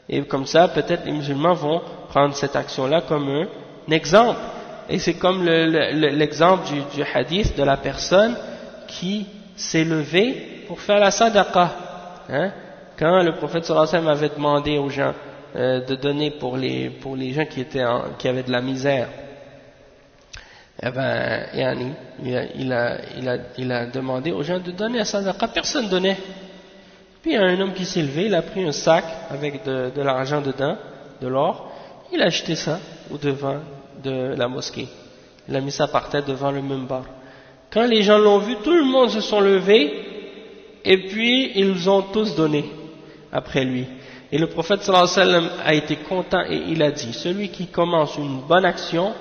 Et comme ça, peut-être les musulmans vont prendre cette action-là comme un exemple. Et c'est comme l'exemple du hadith de la personne qui s'est levée pour faire la sadaqa. Hein? Quand le prophète sallallahu alayhi wa sallam avait demandé aux gens de donner pour les gens qui avaient de la misère, eh ben, il a demandé aux gens de donner la sadaqa, personne donnait. Puis il y a un homme qui s'est levé, il a pris un sac avec de l'argent dedans, de l'or, il a jeté ça au devant de la mosquée. Il a mis ça par terre devant le mimbar. Quand les gens l'ont vu, tout le monde se sont levés et puis ils ont tous donné après lui. Et le prophète sallallahu alayhi wa sallam a été content et il a dit, celui qui commence une bonne action,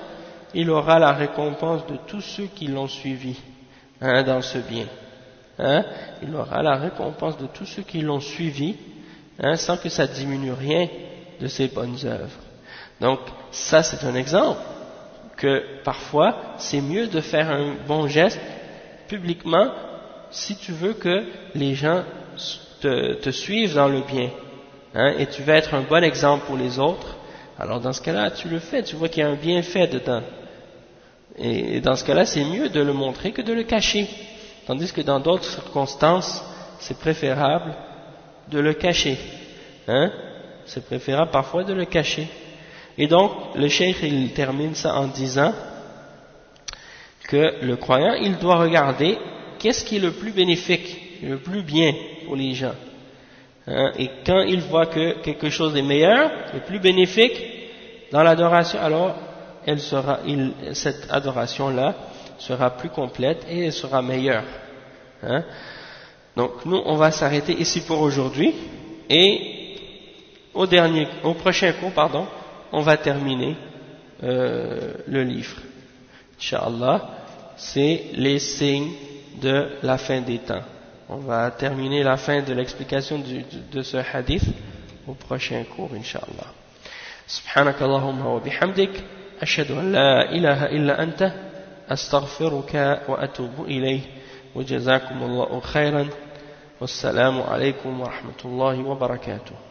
il aura la récompense de tous ceux qui l'ont suivi dans ce bien. Hein? Il aura la récompense de tous ceux qui l'ont suivi sans que ça diminue rien de ses bonnes œuvres. Donc ça c'est un exemple que parfois c'est mieux de faire un bon geste publiquement si tu veux que les gens te suivent dans le bien, hein, et tu veux être un bon exemple pour les autres. alors dans ce cas-là, tu le fais, tu vois qu'il y a un bienfait dedans. Et dans ce cas-là, c'est mieux de le montrer que de le cacher. Tandis que dans d'autres circonstances, c'est préférable de le cacher. Hein? C'est préférable parfois de le cacher. Et donc, le cheikh, il termine ça en disant que le croyant, il doit regarder qu'est-ce qui est le plus bénéfique, le plus bien pour les gens. Hein? Et quand il voit que quelque chose est meilleur, est plus bénéfique dans l'adoration, alors cette adoration-là sera plus complète et elle sera meilleure. Hein? Donc nous, on va s'arrêter ici pour aujourd'hui et au prochain cours, on va terminer le livre. Inch'Allah, c'est les signes de la fin des temps. On va terminer la fin de l'explication de ce hadith au prochain cours, Inch'Allah. سبحانك اللهم وبحمدك أشهد أن لا إله إلا أنت أستغفرك وأتوب إليه وجزاكم الله خيرا والسلام عليكم ورحمة الله وبركاته.